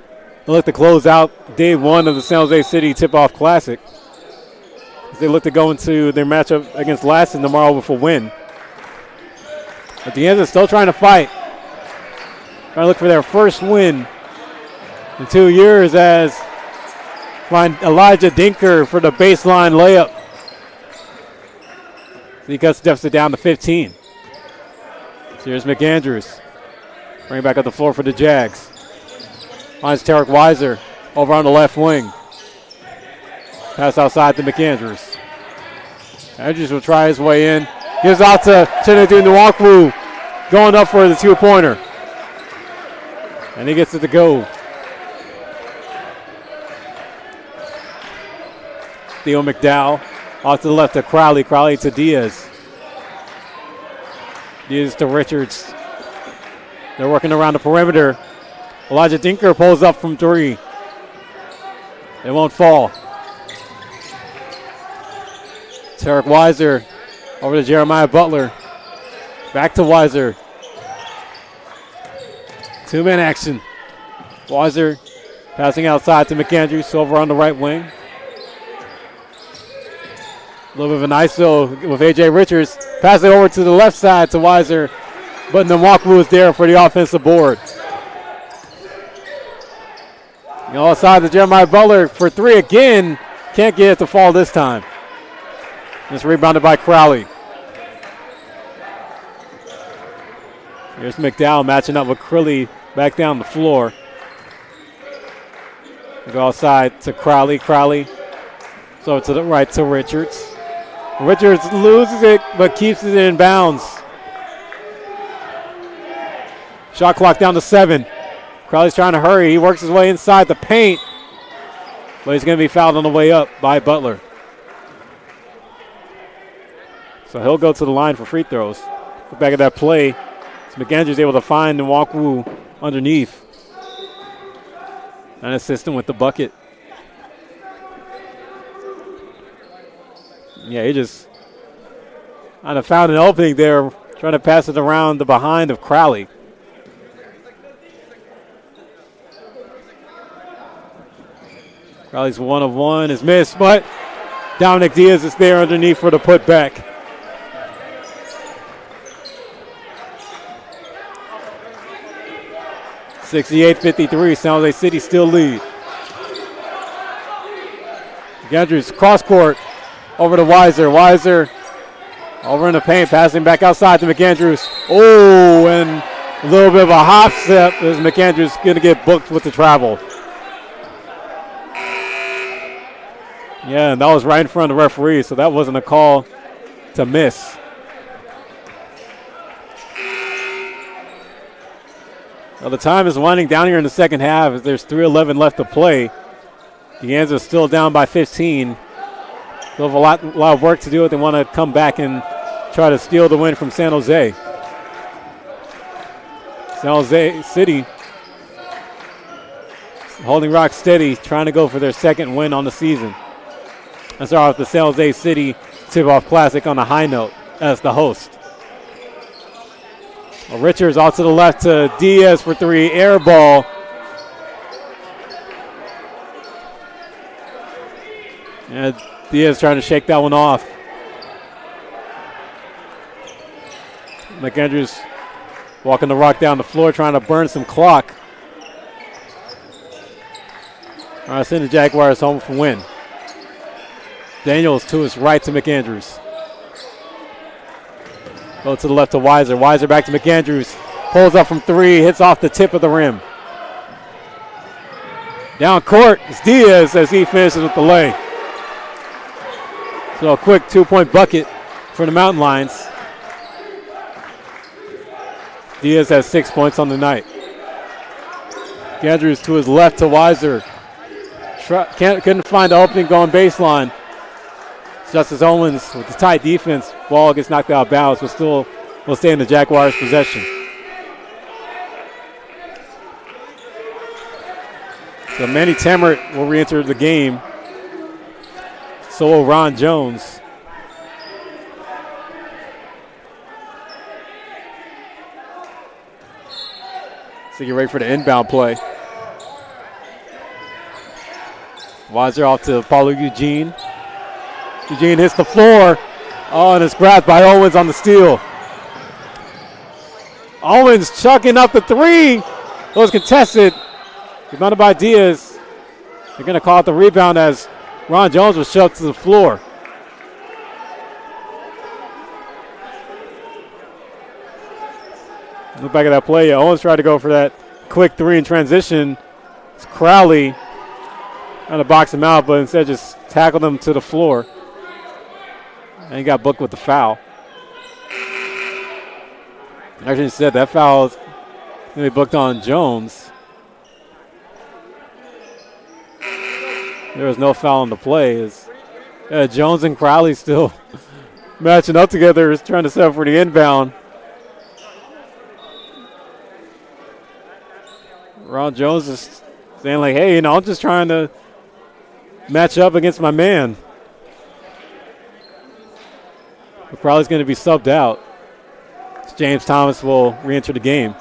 They look to close out day one of the San Jose City Tip-Off Classic. They look to go into their matchup against Lassen tomorrow with a win. But DeAnza still trying to fight. Trying to look for their first win in 2 years as find Elijah Dinker for the baseline layup. So he cuts the deficit down to 15. So here's McAndrews. Bring it back up the floor for the Jags. Finds Tarek Weiser over on the left wing. Pass outside to McAndrews. Andrews will try his way in. Gives out to Chinedu Nwankwo. Going up for the two-pointer. And he gets it to go. Theo McDowell off to the left to Crowley. Crowley to Diaz. Diaz to Richards. They're working around the perimeter. Elijah Dinker pulls up from three. It won't fall. Tarek Weiser over to Jeremiah Butler. Back to Weiser. Two-man action. Weiser passing outside to McAndrews over on the right wing. A little bit of an ISO with A.J. Richards. Passing over to the left side to Weiser. But Nwankwo is there for the offensive board. Outside to Jeremiah Butler for three again. Can't get it to fall this time. It's rebounded by Crowley. Here's McDowell matching up with Crilly back down the floor. They go outside to Crowley. Crowley. So to the right to Richards. Richards loses it but keeps it in bounds. Shot clock down to 7. Crowley's trying to hurry. He works his way inside the paint. But he's going to be fouled on the way up by Butler. So he'll go to the line for free throws. Look back at that play. So McAndrews able to find Nwankwo underneath. And assist him with the bucket. Yeah, he just kind of found an opening there, trying to pass it around the behind of Crowley. Crowley's 1 of 1 is missed, but Dominic Diaz is there underneath for the putback. (68-53), San Jose City still lead. McAndrews cross court over to Weiser. Weiser over in the paint, passing back outside to McAndrews. Oh, and a little bit of a hop step as McAndrews going to get booked with the travel. Yeah, and that was right in front of the referee, so that wasn't a call to miss. Well, the time is winding down here in the second half as there's 3:11 left to play. DeAnza still down by 15. They'll have a lot of work to do if they want to come back and try to steal the win from San Jose. San Jose City holding rock steady, trying to go for their second win on the season. And start off the San Jose City Tip-Off Classic on a high note as the host. Well, Richards off to the left to Diaz for three, air ball. And Diaz trying to shake that one off. McAndrews walking the rock down the floor, trying to burn some clock. All right, send the Jaguars home for win. Daniels to his right to McAndrews. Go to the left to Weiser. Weiser back to McAndrews. Pulls up from three, hits off the tip of the rim. Down court is Diaz as he finishes with the lay. So a quick 2-point bucket for the Mountain Lions. Diaz has 6 points on the night. McAndrews to his left to Weiser. Couldn't find the opening going baseline. Justice Owens with the tight defense. Ball gets knocked out of bounds, but still will stay in the Jaguars' possession. So Manny Tammert will re-enter the game. So will Ron Jones. to get ready for the inbound play. Weiser off to Paulo Eugene. Eugene hits the floor. Oh, and it's grabbed by Owens on the steal. Owens chucking up the three. It was contested. Rebounded by Diaz. They're going to call it the rebound as Ron Jones was shoved to the floor. Look back at that play. Yeah, Owens tried to go for that quick three in transition. It's Crowley trying to box him out, but instead just tackled him to the floor. And he got booked with the foul. Actually said that foul is going to be booked on Jones. There was no foul on the play. Jones and Crowley still matching up together, trying to set up for the inbound. Ron Jones is saying like, hey, I'm just trying to match up against my man. But Crowley's going to be subbed out. James Thomas will re-enter the game.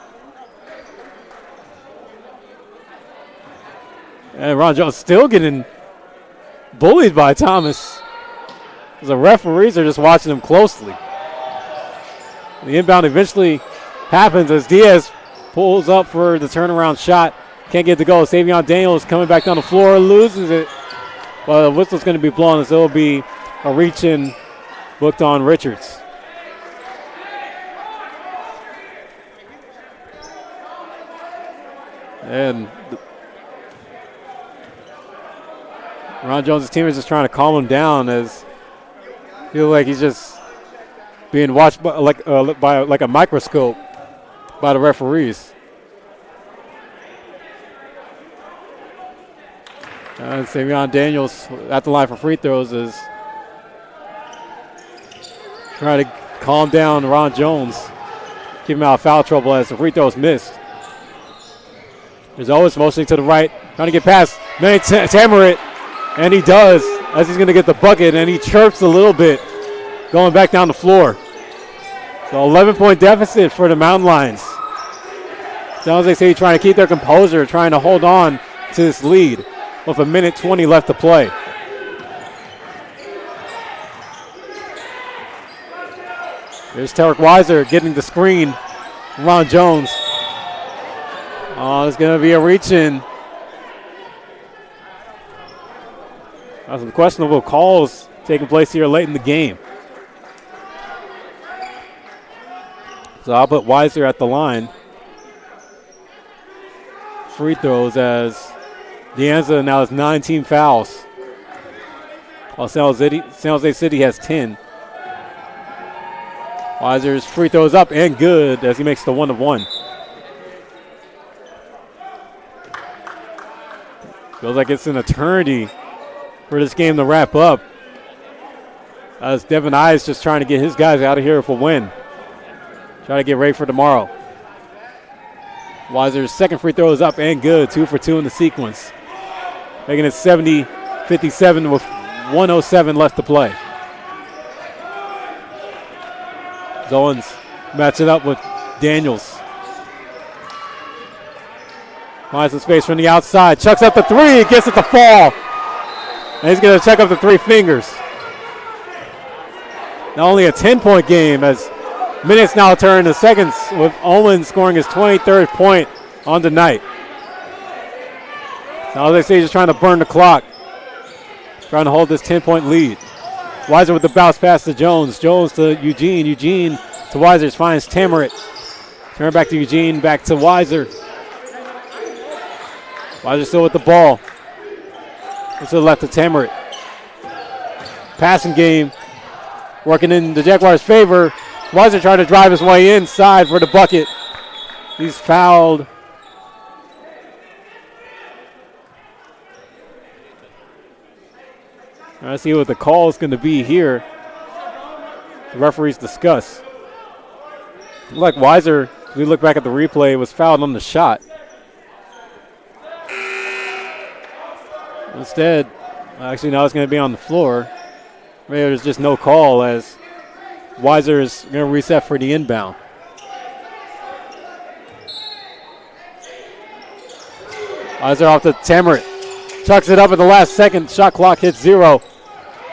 And Ron Jones still getting bullied by Thomas. The referees are just watching him closely. The inbound eventually happens as Diaz pulls up for the turnaround shot. Can't get the goal. Savion Daniels coming back down the floor, loses it. Well, the whistle's going to be blown as it will be a reach-in booked on Richards. And Ron Jones' team is just trying to calm him down as I feel like he's just being watched by like a microscope by the referees. Savion Daniels at the line for free throws is trying to calm down Ron Jones, keep him out of foul trouble as the free throws missed. There's always motioning to the right, trying to get past Tamarit, and he does as he's going to get the bucket, and he chirps a little bit going back down the floor. So 11-point deficit for the Mountain Lions. Sounds like they're trying to keep their composure, trying to hold on to this lead with 1:20 left to play. There's Tarek Weiser getting the screen. Ron Jones. Oh, it's going to be a reach-in. Some questionable calls taking place here late in the game. So I'll put Weiser at the line. Free throws as DeAnza now has 19 fouls. While San Jose City has 10. Weiser's free throws up and good as he makes the 1-of-1. Feels like it's an eternity for this game to wrap up. As Devin Ives just trying to get his guys out of here for a win. Trying to get ready for tomorrow. Weiser's second free throw is up and good. 2 for 2 in the sequence. Making it 70-57 with 1:07 left to play. Owens matching up with Daniels. Finds some space from the outside. Chucks up the three. Gets it to fall. And he's going to check up the 3 fingers. Now only a 10-point game as minutes now turn to seconds with Owens scoring his 23rd point on the night. Now they say he's just trying to burn the clock. Trying to hold this 10-point lead. Weiser with the bounce pass to Jones. Jones to Eugene. Eugene to Weiser. Finds Tamarit. Turn back to Eugene. Back to Weiser. Weiser still with the ball. To the left to Tamarit. Passing game. Working in the Jaguars' favor. Weiser trying to drive his way inside for the bucket. He's fouled. Let's see what the call is going to be here. The referees discuss. Like Weiser, if we look back at the replay, was fouled on the shot. Instead, actually now it's going to be on the floor. Maybe there's just no call as Weiser is going to reset for the inbound. Eyes are off to Tamarick. Chucks it up at the last second. Shot clock hits 0.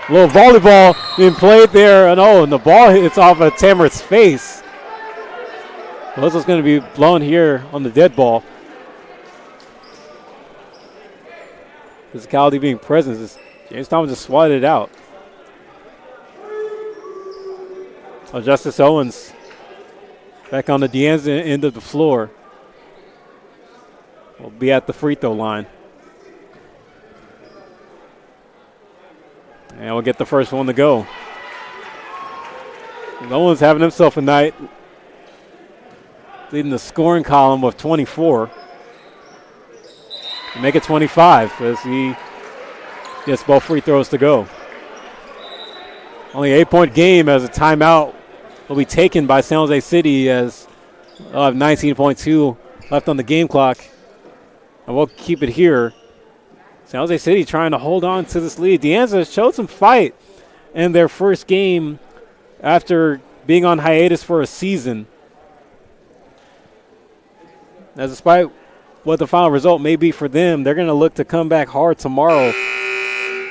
A little volleyball being played there. And the ball hits off of Tamarick's face. Well, this is going to be blown here on the dead ball. Physicality being present. James Thomas just swatted it out. Justice Owens back on the DeAnza end of the floor. Will be at the free throw line. And we'll get the first one to go. Owens having himself a night, leading the scoring column with 24. Make it 25 as he gets both free throws to go. Only 8-point game as a timeout will be taken by San Jose City as they'll have 19.2 left on the game clock. And we'll keep it here. San Jose City trying to hold on to this lead. DeAnza showed some fight in their first game after being on hiatus for a season. As despite what the final result may be for them, they're going to look to come back hard tomorrow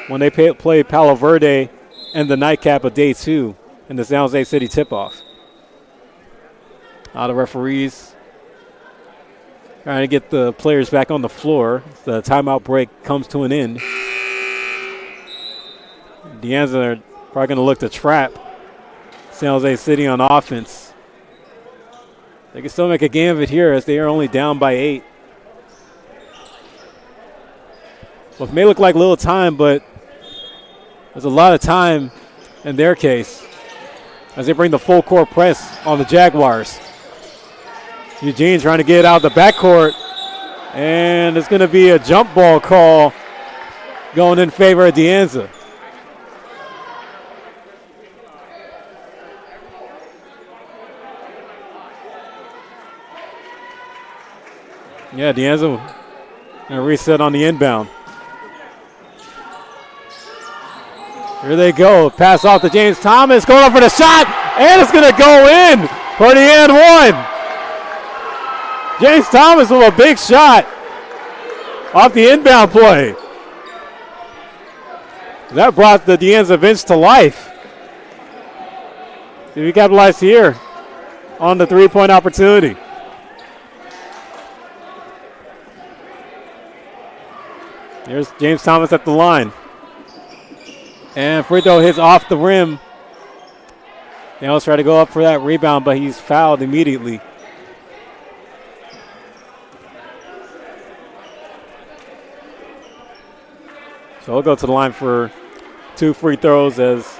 when they play Palo Verde and the nightcap of day 2 in the San Jose City tip-off. The referees trying to get the players back on the floor. The timeout break comes to an end. DeAnza are probably going to look to trap San Jose City on offense. They can still make a game of it here as they are only down by 8. Well, it may look like little time, but there's a lot of time in their case as they bring the full court press on the Jaguars. Eugene trying to get out the backcourt, and it's going to be a jump ball call going in favor of DeAnza. Yeah, DeAnza going to reset on the inbound. Here they go. Pass off to James Thomas. Going up for the shot. And it's going to go in for the and one. James Thomas with a big shot off the inbound play. That brought the DeAnza bench to life. If you capitalize here on the three-point opportunity. There's James Thomas at the line. And free throw hits off the rim. They almost try to go up for that rebound, but he's fouled immediately. So he'll go to the line for 2 free throws as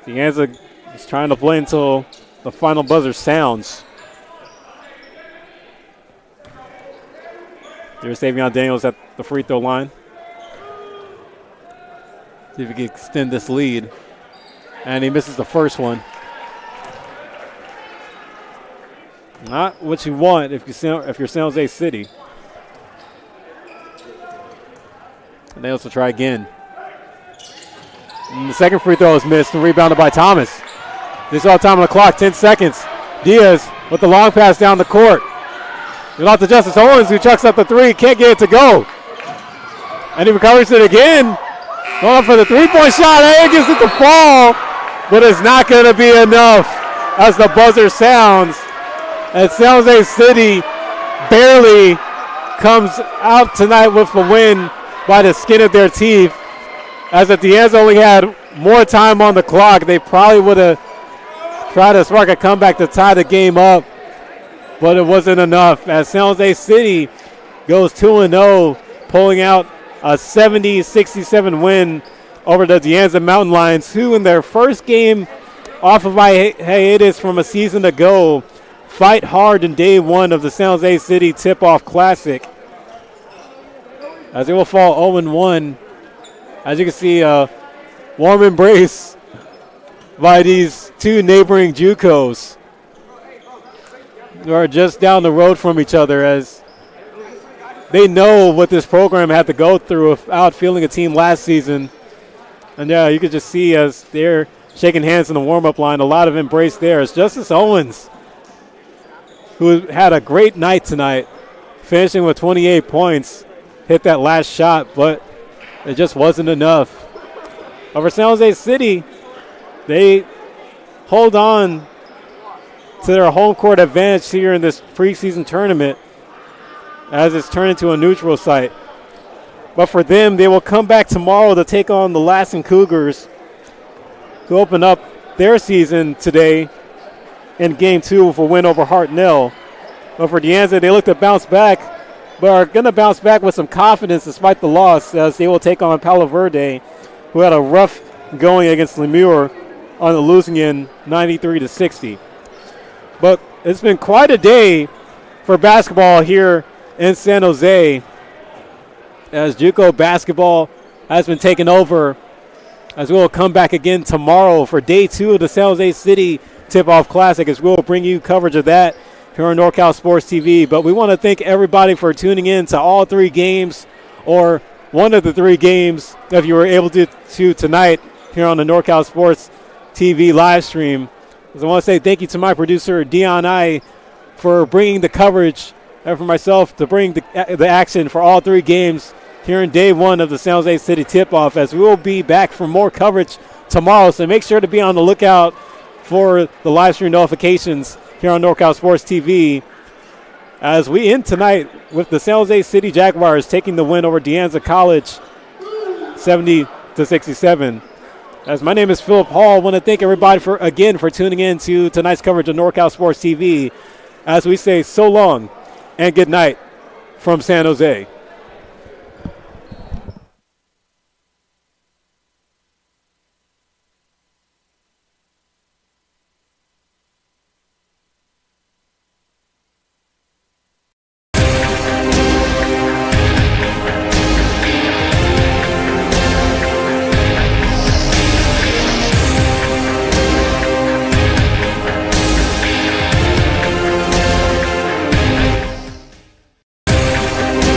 DeAnza is trying to play until the final buzzer sounds. There's Savion Daniels at the free throw line. See if he can extend this lead. And he misses the first one. Not what you want if you're San Jose City. And they also try again. And the second free throw is missed and rebounded by Thomas. This is all time on the clock, 10 seconds. Diaz with the long pass down the court. It's off to Justice Owens, who chucks up the 3, can't get it to go. And he recovers it again. Going for the three-point shot, and gets it to fall, but it's not going to be enough as the buzzer sounds. And San Jose City barely comes out tonight with the win by the skin of their teeth. As if DeAnza only had more time on the clock, they probably would have tried to spark a comeback to tie the game up, but it wasn't enough as San Jose City goes 2-0, pulling out a 70-67 win over the DeAnza Mountain Lions, who in their first game off of hiatus from a season ago fight hard in day 1 of the San Jose City Tip-Off Classic. As they will fall 0-1. As you can see, a warm embrace by these 2 neighboring JUCOs who are just down the road from each other, as they know what this program had to go through without fielding a team last season. And yeah, you could just see as they're shaking hands in the warm-up line, a lot of embrace there. As Justice Owens, who had a great night tonight, finishing with 28 points. Hit that last shot, but it just wasn't enough. Over San Jose City, they hold on to their home court advantage here in this preseason tournament as it's turned into a neutral site. But for them, they will come back tomorrow to take on the Lassen Cougars, who open up their season today in Game 2 with a win over Hartnell. But for DeAnza, they look to bounce back, but are going to bounce back with some confidence despite the loss, as they will take on Palo Verde, who had a rough going against Lemure on the losing end, 93-60. But it's been quite a day for basketball here in San Jose, as JUCO basketball has been taken over, as we will come back again tomorrow for day 2 of the San Jose City Tip-Off Classic, as we will bring you coverage of that here on NorCal Sports TV. But we want to thank everybody for tuning in to all 3 games, or one of the 3 games, if you were able to tonight here on the NorCal Sports TV live stream. I want to say thank you to my producer, DeAnza, for bringing the coverage, and for myself to bring the action for all 3 games here in day 1 of the San Jose City Tip-Off, as we will be back for more coverage tomorrow. So make sure to be on the lookout for the live stream notifications here on NorCal Sports TV, as we end tonight with the San Jose City Jaguars taking the win over DeAnza College 70-67. As my name is Philip Hall, I want to thank everybody for tuning in to tonight's coverage of NorCal Sports TV, as we say so long and good night from San Jose.